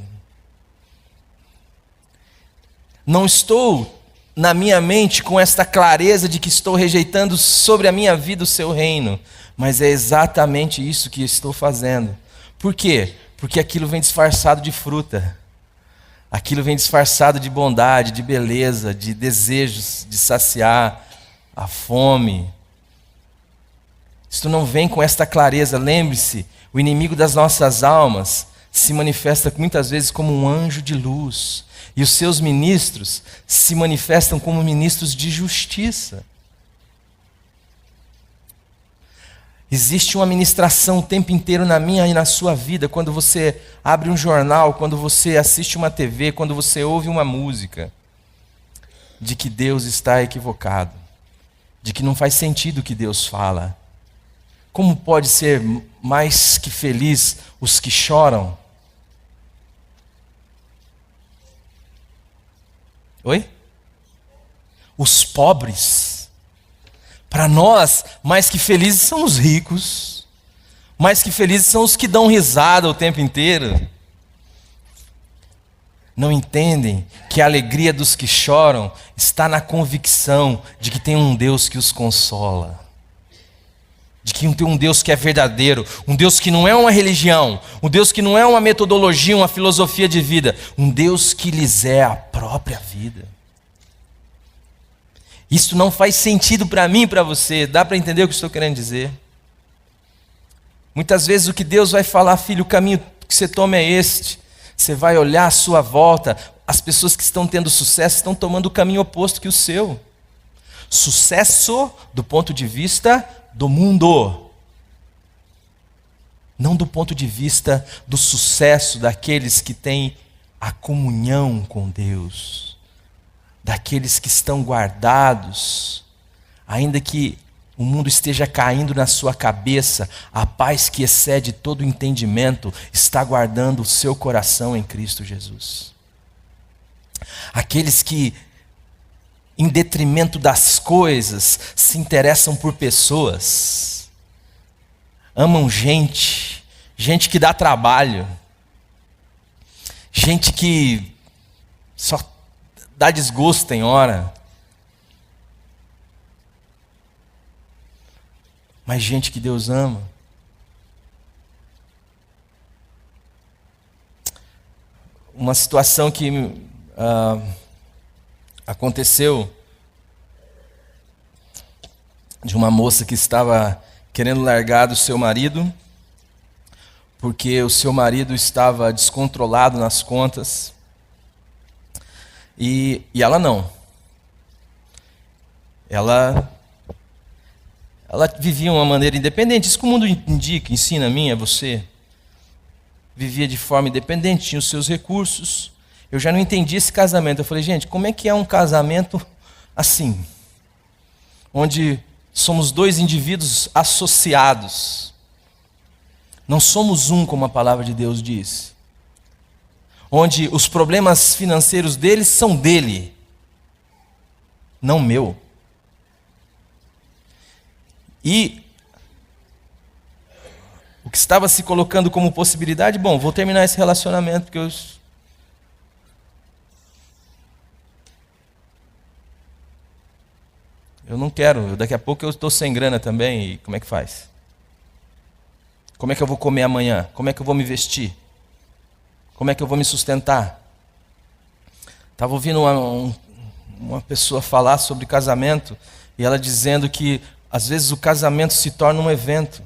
Não estou na minha mente com esta clareza de que estou rejeitando sobre a minha vida o seu reino, mas é exatamente isso que estou fazendo. Por quê? Porque aquilo vem disfarçado de fruta, aquilo vem disfarçado de bondade, de beleza, de desejos de saciar a fome. Isto não vem com esta clareza. Lembre-se, o inimigo das nossas almas se manifesta muitas vezes como um anjo de luz, e os seus ministros se manifestam como ministros de justiça. Existe uma ministração o tempo inteiro na minha e na sua vida, quando você abre um jornal, quando você assiste uma TV, quando você ouve uma música, de que Deus está equivocado, de que não faz sentido o que Deus fala. Como pode ser mais que feliz os que choram? Oi? Os pobres. Para nós, mais que felizes são os ricos. Mais que felizes são os que dão risada o tempo inteiro. Não entendem que a alegria dos que choram está na convicção de que tem um Deus que os consola. de que tem um Deus que é verdadeiro, um Deus que não é uma religião, um Deus que não é uma metodologia, uma filosofia de vida, um Deus que lhes é a própria vida. Isso não faz sentido para mim e para você. Dá para entender o que estou querendo dizer? Muitas vezes o que Deus vai falar, filho, o caminho que você toma é este. Você vai olhar à sua volta, as pessoas que estão tendo sucesso estão tomando o caminho oposto que o seu. Sucesso do ponto de vista do mundo, não do ponto de vista do sucesso daqueles que têm a comunhão com Deus, daqueles que estão guardados, ainda que o mundo esteja caindo na sua cabeça, a paz que excede todo o entendimento está guardando o seu coração em Cristo Jesus. Aqueles que, em detrimento das coisas, se interessam por pessoas, amam gente que dá trabalho, gente que só dá desgosto em hora, mas gente que Deus ama. Uma situação que aconteceu de uma moça que estava querendo largar do seu marido, porque o seu marido estava descontrolado nas contas, e ela não. Ela vivia de uma maneira independente, isso que o mundo indica, ensina a mim, a você. Vivia de forma independente, tinha os seus recursos. Eu já não entendi esse casamento. Eu falei, gente, como é que é um casamento assim? Onde somos dois indivíduos associados. Não somos um, como a palavra de Deus diz. Onde os problemas financeiros deles são dele, não meu. E o que estava se colocando como possibilidade, bom, vou terminar esse relacionamento, porque eu não quero, daqui a pouco eu estou sem grana também, e como é que faz? Como é que eu vou comer amanhã? Como é que eu vou me vestir? Como é que eu vou me sustentar? Estava ouvindo uma pessoa falar sobre casamento, e ela dizendo que às vezes o casamento se torna um evento.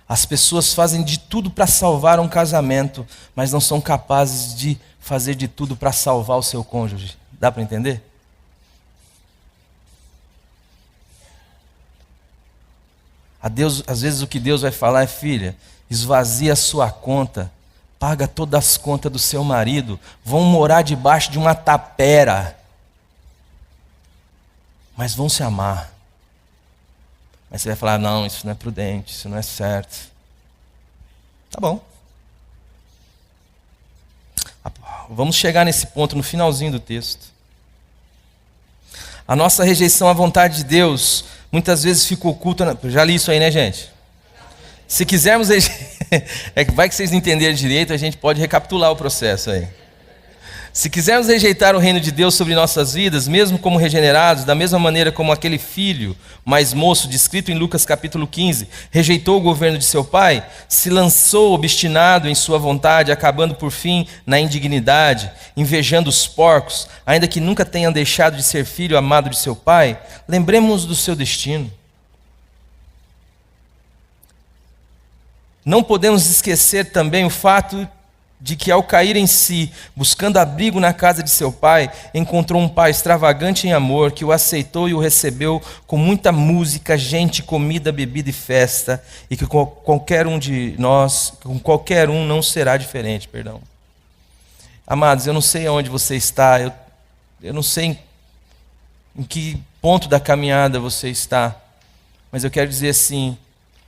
As pessoas fazem de tudo para salvar um casamento, mas não são capazes de fazer de tudo para salvar o seu cônjuge. Dá para entender? Às vezes o que Deus vai falar é, filha, esvazia a sua conta, paga todas as contas do seu marido, vão morar debaixo de uma tapera, mas vão se amar. Mas você vai falar, não, isso não é prudente, isso não é certo. Tá bom. Vamos chegar nesse ponto no finalzinho do texto. A nossa rejeição à vontade de Deus muitas vezes fica oculta. Já li isso aí, né, gente? Se quisermos, vai que vocês entenderem direito, a gente pode recapitular o processo aí. Se quisermos rejeitar o reino de Deus sobre nossas vidas, mesmo como regenerados, da mesma maneira como aquele filho mais moço, descrito em Lucas capítulo 15, rejeitou o governo de seu pai, se lançou obstinado em sua vontade, acabando por fim na indignidade, invejando os porcos, ainda que nunca tenham deixado de ser filho amado de seu pai, lembremos do seu destino. Não podemos esquecer também o fato de que ao cair em si, buscando abrigo na casa de seu pai, encontrou um pai extravagante em amor, que o aceitou e o recebeu com muita música, gente, comida, bebida e festa, e que com qualquer um de nós, com qualquer um não será diferente, perdão. Amados, eu não sei aonde você está, eu não sei em que ponto da caminhada você está, mas eu quero dizer assim,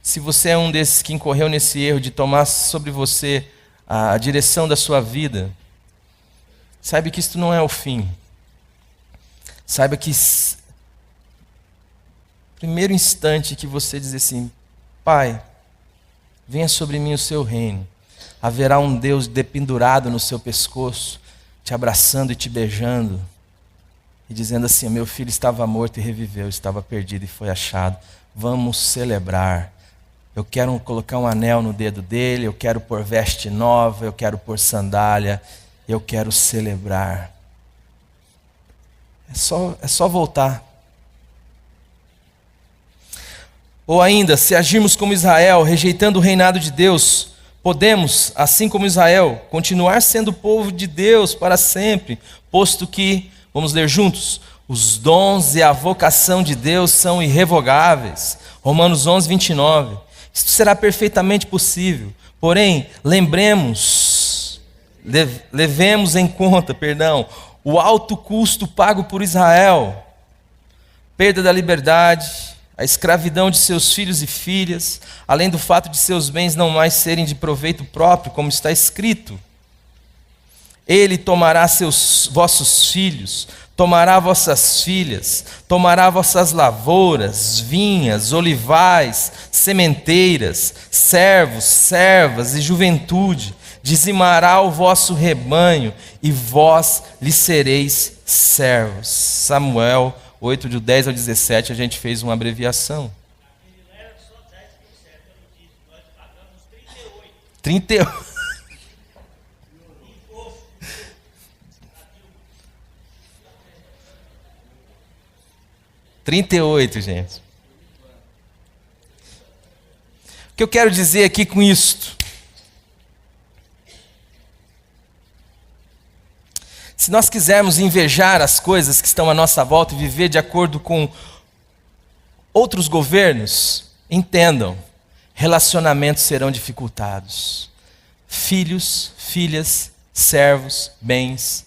se você é um desses que incorreu nesse erro de tomar sobre você a direção da sua vida, saiba que isto não é o fim. Saiba que primeiro instante que você dizer assim, Pai, venha sobre mim o seu reino, haverá um Deus dependurado no seu pescoço, te abraçando e te beijando, e dizendo assim, meu filho estava morto e reviveu, estava perdido e foi achado, vamos celebrar. Eu quero colocar um anel no dedo dele, eu quero pôr veste nova, eu quero pôr sandália, eu quero celebrar. É só voltar. Ou ainda, se agirmos como Israel, rejeitando o reinado de Deus, podemos, assim como Israel, continuar sendo povo de Deus para sempre, posto que, vamos ler juntos, os dons e a vocação de Deus são irrevogáveis. Romanos 11, 29. Isto será perfeitamente possível. Porém, levemos em conta, o alto custo pago por Israel, perda da liberdade, a escravidão de seus filhos e filhas, além do fato de seus bens não mais serem de proveito próprio, como está escrito. Ele tomará vossos filhos, tomará vossas filhas, tomará vossas lavouras, vinhas, olivais, sementeiras, servos, servas e juventude, dizimará o vosso rebanho, e vós lhe sereis servos. Samuel 8, do 10 ao 17, a gente fez uma abreviação. 38. 38, gente. O que eu quero dizer aqui com isto? Se nós quisermos invejar as coisas que estão à nossa volta e viver de acordo com outros governos, entendam, relacionamentos serão dificultados. Filhos, filhas, servos, bens.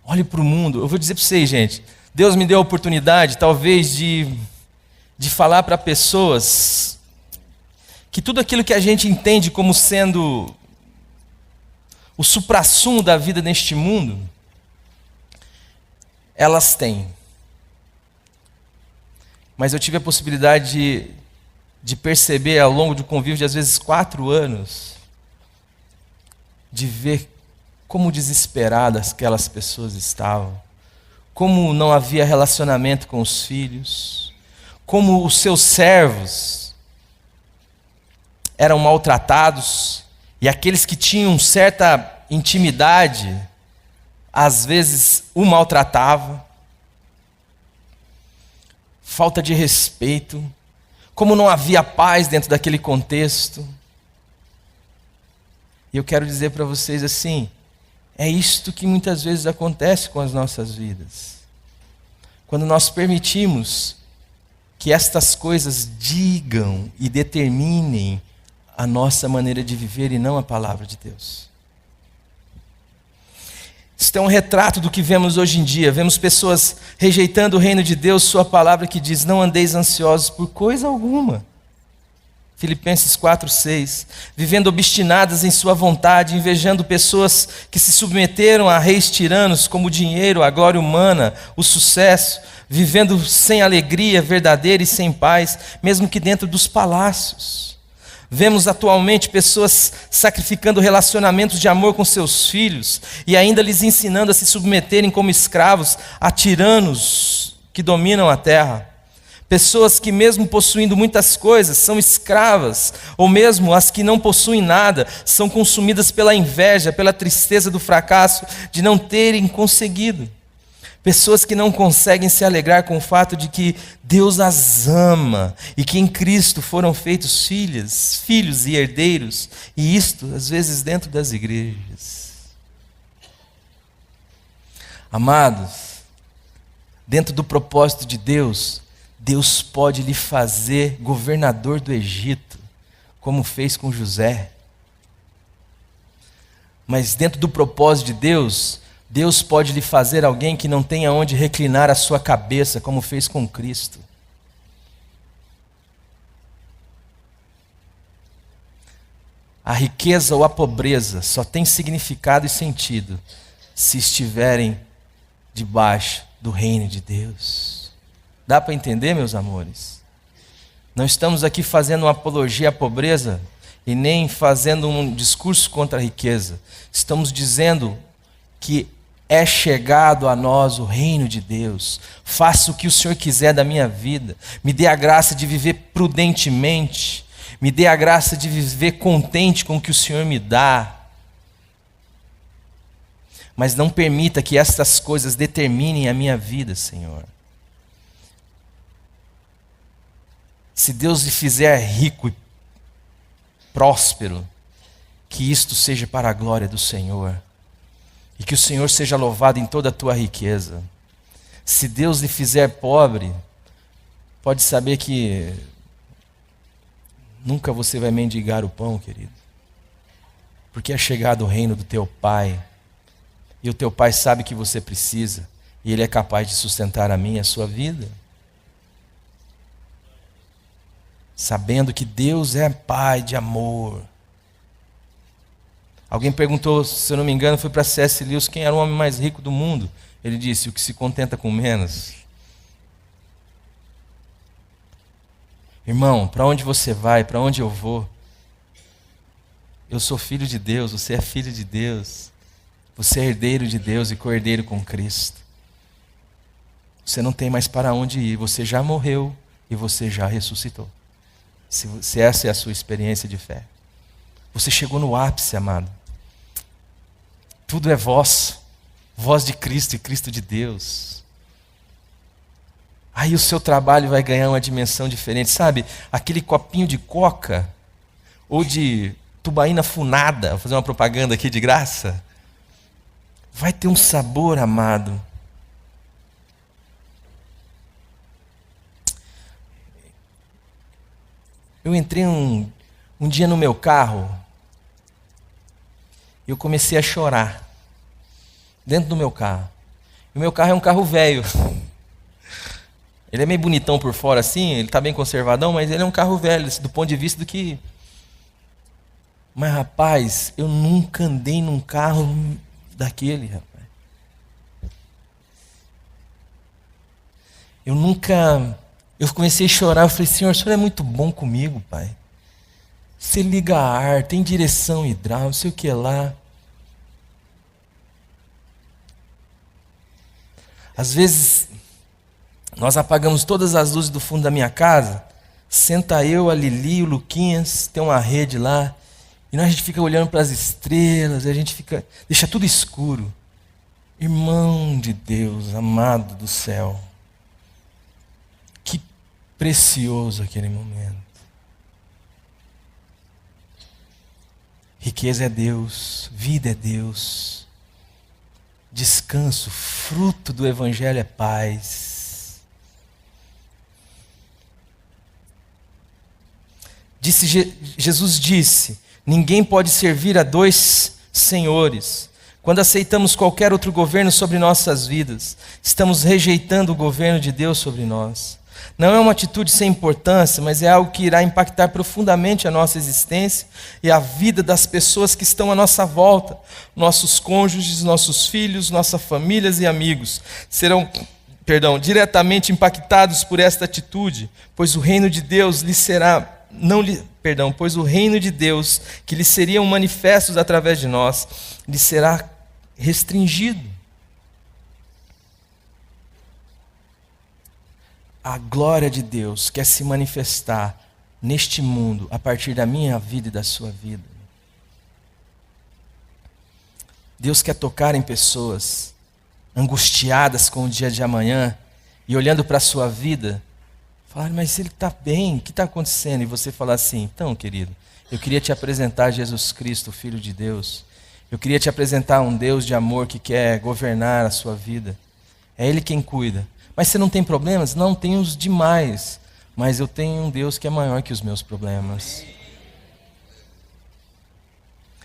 Olhe para o mundo. Eu vou dizer para vocês, gente, Deus me deu a oportunidade, talvez, de falar para pessoas que tudo aquilo que a gente entende como sendo o suprassumo da vida neste mundo, elas têm. Mas eu tive a possibilidade de perceber ao longo do convívio de às vezes 4 anos, de ver como desesperadas aquelas pessoas estavam, como não havia relacionamento com os filhos, como os seus servos eram maltratados, e aqueles que tinham certa intimidade, às vezes o maltratava. Falta de respeito, como não havia paz dentro daquele contexto. E eu quero dizer para vocês assim, é isto que muitas vezes acontece com as nossas vidas. Quando nós permitimos que estas coisas digam e determinem a nossa maneira de viver e não a palavra de Deus. Isso é um retrato do que vemos hoje em dia. Vemos pessoas rejeitando o reino de Deus, sua palavra que diz, não andeis ansiosos por coisa alguma. Filipenses 4:6, vivendo obstinadas em sua vontade, invejando pessoas que se submeteram a reis tiranos como o dinheiro, a glória humana, o sucesso, vivendo sem alegria verdadeira e sem paz, mesmo que dentro dos palácios. Vemos atualmente pessoas sacrificando relacionamentos de amor com seus filhos e ainda lhes ensinando a se submeterem como escravos a tiranos que dominam a terra. Pessoas que mesmo possuindo muitas coisas são escravas, ou mesmo as que não possuem nada, são consumidas pela inveja, pela tristeza do fracasso de não terem conseguido. Pessoas que não conseguem se alegrar com o fato de que Deus as ama e que em Cristo foram feitos filhos e herdeiros, e isto às vezes dentro das igrejas. Amados, dentro do propósito de Deus, Deus pode lhe fazer governador do Egito, como fez com José. Mas dentro do propósito de Deus, Deus pode lhe fazer alguém que não tenha onde reclinar a sua cabeça, como fez com Cristo. A riqueza ou a pobreza só tem significado e sentido se estiverem debaixo do reino de Deus. Dá para entender, meus amores? Não estamos aqui fazendo uma apologia à pobreza e nem fazendo um discurso contra a riqueza. Estamos dizendo que É chegado a nós o reino de Deus. Faça o que o Senhor quiser da minha vida. Me dê a graça de viver prudentemente. Me dê a graça de viver contente com o que o Senhor me dá. Mas não permita que estas coisas determinem a minha vida, Senhor. Se Deus lhe fizer rico e próspero, que isto seja para a glória do Senhor. E que o Senhor seja louvado em toda a tua riqueza. Se Deus lhe fizer pobre, pode saber que nunca você vai mendigar o pão, querido. Porque é chegado o reino do teu Pai. E o teu Pai sabe que você precisa. E Ele é capaz de sustentar a minha e a sua vida. Sabendo que Deus é Pai de amor. Alguém perguntou, se eu não me engano, foi para C.S. Lewis, quem era o homem mais rico do mundo. Ele disse, o que se contenta com menos. Irmão, para onde você vai, para onde eu vou? Eu sou filho de Deus, você é filho de Deus. Você é herdeiro de Deus e co-herdeiro com Cristo. Você não tem mais para onde ir, você já morreu e você já ressuscitou. Se essa é a sua experiência de fé. Você chegou no ápice, amado. Tudo é voz de Cristo e Cristo de Deus. Aí o seu trabalho vai ganhar uma dimensão diferente, sabe? Aquele copinho de coca ou de tubaína funada, vou fazer uma propaganda aqui de graça, vai ter um sabor, amado. Eu entrei um dia no meu carro, eu comecei a chorar, dentro do meu carro. E o meu carro é um carro velho. Ele é meio bonitão por fora assim, ele está bem conservadão, mas ele é um carro velho, do ponto de vista do que... Mas rapaz, eu nunca andei num carro daquele, rapaz. Eu comecei a chorar, eu falei, Senhor, o Senhor é muito bom comigo, Pai. Você liga a ar, tem direção hidráulica, não sei o que lá. Às vezes, nós apagamos todas as luzes do fundo da minha casa, senta eu, a Lili, o Luquinhas, tem uma rede lá, e nós a gente fica olhando para as estrelas, e a gente deixa tudo escuro. Irmão de Deus, amado do céu, que precioso aquele momento. Riqueza é Deus, vida é Deus, descanso, fruto do Evangelho é paz. Jesus disse, ninguém pode servir a dois senhores. Quando aceitamos qualquer outro governo sobre nossas vidas, estamos rejeitando o governo de Deus sobre nós. Não é uma atitude sem importância, mas é algo que irá impactar profundamente a nossa existência e a vida das pessoas que estão à nossa volta. Nossos cônjuges, nossos filhos, nossas famílias e amigos serão, diretamente impactados por esta atitude, pois o reino de Deus pois o reino de Deus, que lhes seriam manifestos através de nós, lhes será restringido. A glória de Deus quer se manifestar neste mundo a partir da minha vida e da sua vida. Deus quer tocar em pessoas angustiadas com o dia de amanhã e olhando para a sua vida, falar, mas ele está bem, o que está acontecendo? E você falar assim, então querido, eu queria te apresentar Jesus Cristo, Filho de Deus. Eu queria te apresentar um Deus de amor que quer governar a sua vida. É Ele quem cuida. Mas você não tem problemas? Não, tenho os demais. Mas eu tenho um Deus que é maior que os meus problemas.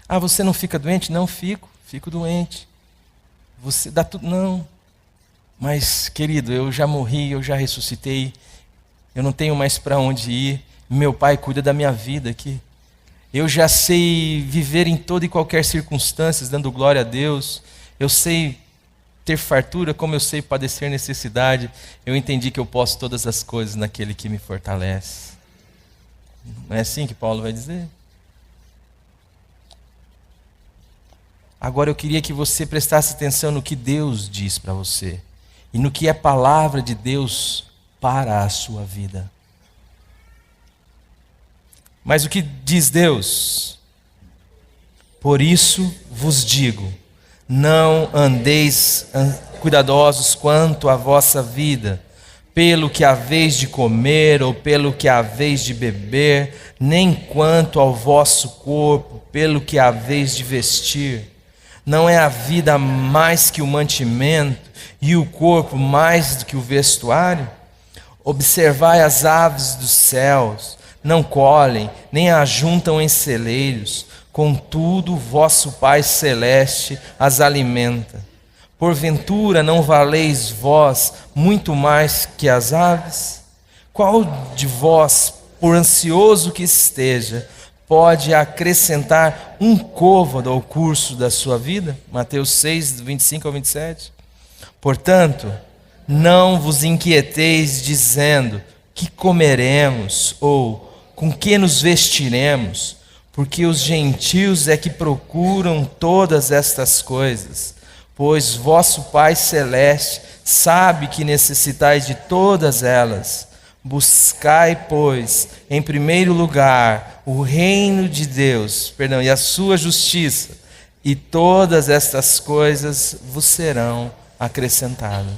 Ah, você não fica doente? Não fico doente. Você dá tudo? Não. Mas, querido, eu já morri, eu já ressuscitei. Eu não tenho mais para onde ir. Meu Pai cuida da minha vida aqui. Eu já sei viver em toda e qualquer circunstância, dando glória a Deus. Eu sei ter fartura, como eu sei padecer necessidade. Eu entendi que eu posso todas as coisas naquele que me fortalece. Não é assim que Paulo vai dizer? Agora eu queria que você prestasse atenção no que Deus diz para você e no que é palavra de Deus para a sua vida. Mas o que diz Deus? Por isso vos digo, não andeis cuidadosos quanto à vossa vida, pelo que haveis de comer ou pelo que haveis de beber, nem quanto ao vosso corpo, pelo que haveis de vestir. Não é a vida mais que o mantimento e o corpo mais do que o vestuário? Observai as aves dos céus, não colhem, nem ajuntam em celeiros, contudo vosso Pai Celeste as alimenta. Porventura não valeis vós muito mais que as aves? Qual de vós, por ansioso que esteja, pode acrescentar um côvado ao curso da sua vida? Mateus 6, do 25 ao 27. Portanto, não vos inquieteis dizendo, que comeremos, ou com que nos vestiremos, porque os gentios é que procuram todas estas coisas, pois vosso Pai Celeste sabe que necessitais de todas elas. Buscai, pois, em primeiro lugar o reino de Deus, e a sua justiça, e todas estas coisas vos serão acrescentadas.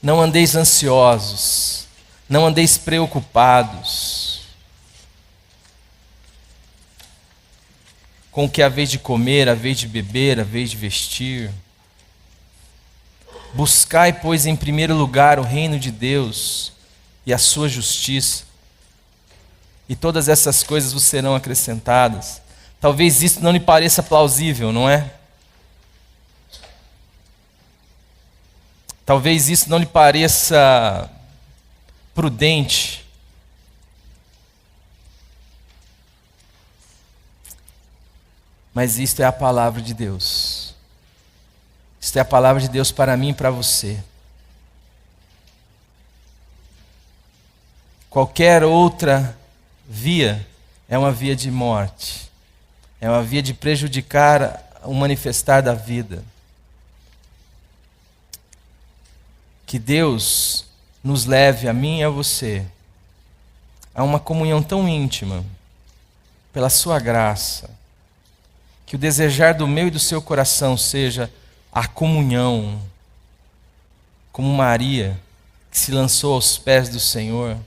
Não andeis ansiosos, não andeis preocupados com o que haveis de comer, haveis de beber, haveis de vestir. Buscai, pois, em primeiro lugar o reino de Deus e a sua justiça, e todas essas coisas vos serão acrescentadas. Talvez isso não lhe pareça plausível, não é? Talvez isso não lhe pareça prudente. Mas isto é a palavra de Deus. Isto é a palavra de Deus para mim e para você. Qualquer outra via é uma via de morte. É uma via de prejudicar o manifestar da vida. Que Deus nos leve, a mim e a você, a uma comunhão tão íntima, pela sua graça, que o desejar do meu e do seu coração seja a comunhão, como Maria, que se lançou aos pés do Senhor,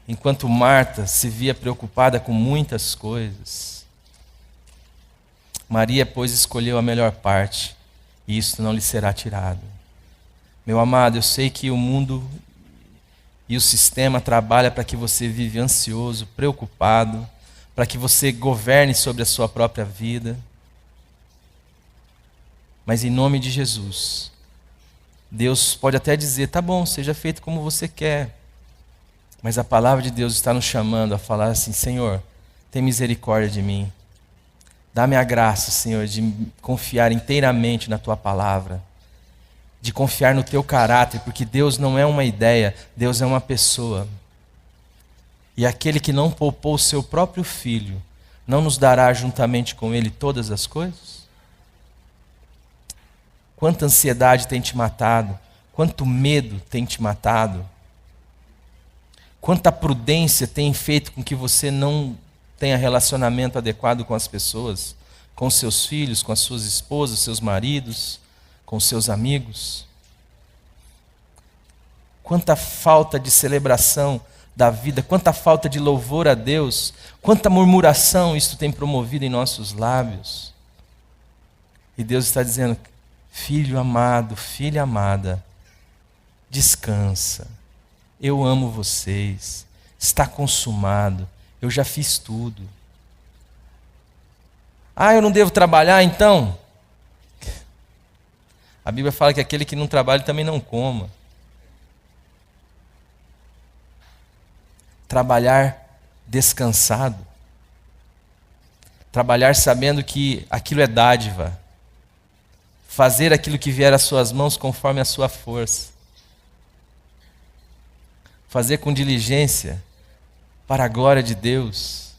enquanto Marta se via preocupada com muitas coisas. Maria, pois, escolheu a melhor parte, e isso não lhe será tirado. Meu amado, eu sei que o mundo e o sistema trabalham para que você vive ansioso, preocupado, para que você governe sobre a sua própria vida. Mas em nome de Jesus, Deus pode até dizer, tá bom, seja feito como você quer. Mas a palavra de Deus está nos chamando a falar assim, Senhor, tem misericórdia de mim. Dá-me a graça, Senhor, de confiar inteiramente na Tua palavra. De confiar no Teu caráter, porque Deus não é uma ideia, Deus é uma pessoa. E aquele que não poupou o seu próprio Filho, não nos dará juntamente com Ele todas as coisas? Quanta ansiedade tem te matado, quanto medo tem te matado, quanta prudência tem feito com que você não tenha relacionamento adequado com as pessoas, com seus filhos, com as suas esposas, seus maridos, com seus amigos. Quanta falta de celebração da vida, quanta falta de louvor a Deus, quanta murmuração isto tem promovido em nossos lábios. E Deus está dizendo, filho amado, filha amada, descansa, eu amo vocês, está consumado, eu já fiz tudo. Ah, eu não devo trabalhar então? A Bíblia fala que aquele que não trabalha também não coma. Trabalhar descansado. Trabalhar sabendo que aquilo é dádiva. Fazer aquilo que vier às suas mãos conforme a sua força. Fazer com diligência para a glória de Deus.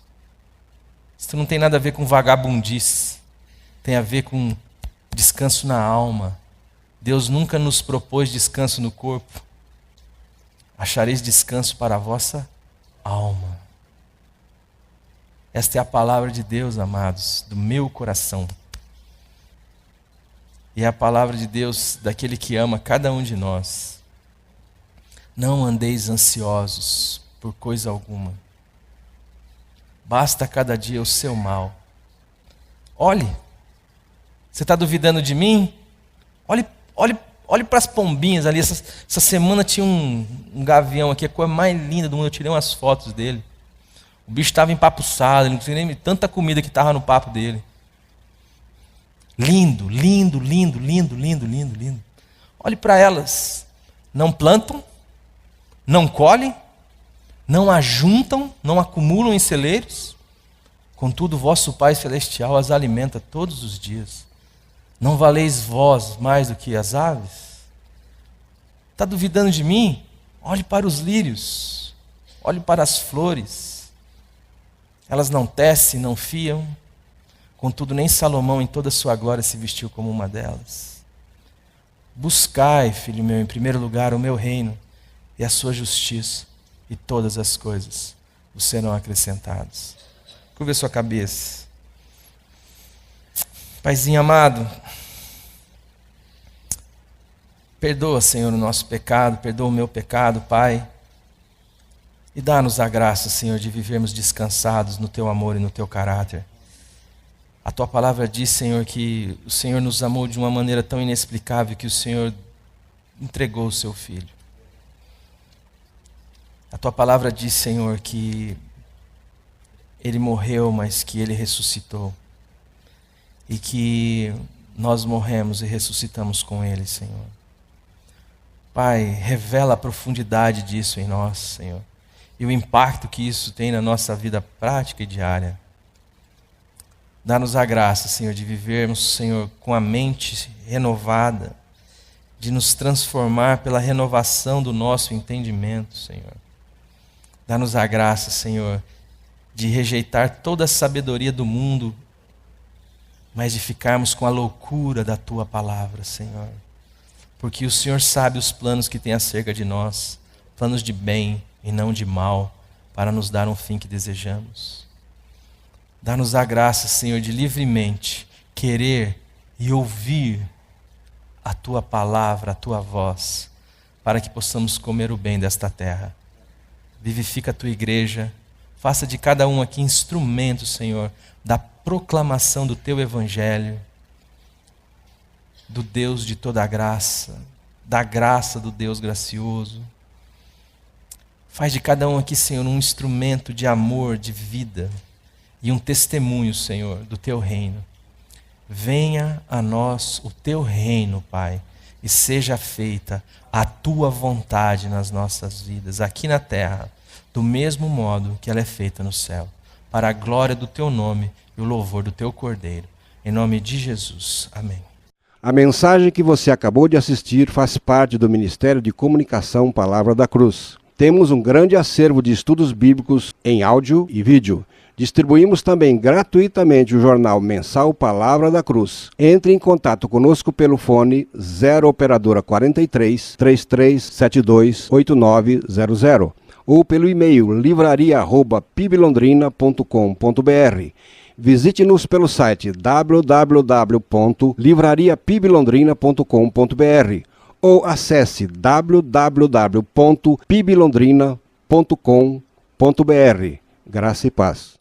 Isso não tem nada a ver com vagabundice. Tem a ver com descanso na alma. Deus nunca nos propôs descanso no corpo. Achareis descanso para a vossa alma. Esta é a palavra de Deus, amados, do meu coração. E é a palavra de Deus daquele que ama cada um de nós. Não andeis ansiosos por coisa alguma. Basta cada dia o seu mal. Olhe, você está duvidando de mim? Olhe para as pombinhas ali. Essa semana tinha um gavião aqui, a coisa mais linda do mundo. Eu tirei umas fotos dele. O bicho estava empapuçado, ele não tinha nem tanta comida que estava no papo dele. Lindo, lindo, lindo, lindo, lindo, lindo, lindo. Olhe para elas. Não plantam, não colhem, não ajuntam, não acumulam em celeiros. Contudo, vosso Pai Celestial as alimenta todos os dias. Não valeis vós mais do que as aves? Está duvidando de mim? Olhe para os lírios, olhe para as flores. Elas não tecem, não fiam. Contudo, nem Salomão em toda a sua glória se vestiu como uma delas. Buscai, filho meu, em primeiro lugar o meu reino e a sua justiça, e todas as coisas vos serão acrescentadas. Curva a sua cabeça. Paizinho amado, perdoa, Senhor, o nosso pecado, perdoa o meu pecado, Pai. E dá-nos a graça, Senhor, de vivermos descansados no Teu amor e no Teu caráter. A Tua palavra diz, Senhor, que o Senhor nos amou de uma maneira tão inexplicável que o Senhor entregou o Seu Filho. A Tua palavra diz, Senhor, que Ele morreu, mas que Ele ressuscitou. E que nós morremos e ressuscitamos com Ele, Senhor. Pai, revela a profundidade disso em nós, Senhor. E o impacto que isso tem na nossa vida prática e diária. Dá-nos a graça, Senhor, de vivermos, Senhor, com a mente renovada, de nos transformar pela renovação do nosso entendimento, Senhor. Dá-nos a graça, Senhor, de rejeitar toda a sabedoria do mundo, mas de ficarmos com a loucura da Tua palavra, Senhor. Porque o Senhor sabe os planos que tem acerca de nós, planos de bem e não de mal, para nos dar um fim que desejamos. Dá-nos a graça, Senhor, de livremente querer e ouvir a Tua palavra, a Tua voz, para que possamos comer o bem desta terra. Vivifica a Tua igreja, faça de cada um aqui instrumento, Senhor, da proclamação do Teu evangelho, do Deus de toda a graça, da graça do Deus gracioso. Faz de cada um aqui, Senhor, um instrumento de amor, de vida, e um testemunho, Senhor, do Teu reino. Venha a nós o Teu reino, Pai, e seja feita a Tua vontade nas nossas vidas, aqui na terra, do mesmo modo que ela é feita no céu, para a glória do Teu nome e o louvor do Teu Cordeiro. Em nome de Jesus. Amém. A mensagem que você acabou de assistir faz parte do Ministério de Comunicação Palavra da Cruz. Temos um grande acervo de estudos bíblicos em áudio e vídeo. Distribuímos também gratuitamente o jornal mensal Palavra da Cruz. Entre em contato conosco pelo fone 0 operadora 43 3372 8900 ou pelo e-mail livraria@piblondrina.com.br. Visite-nos pelo site www.livrariapiblondrina.com.br ou acesse www.piblondrina.com.br. Graça e paz.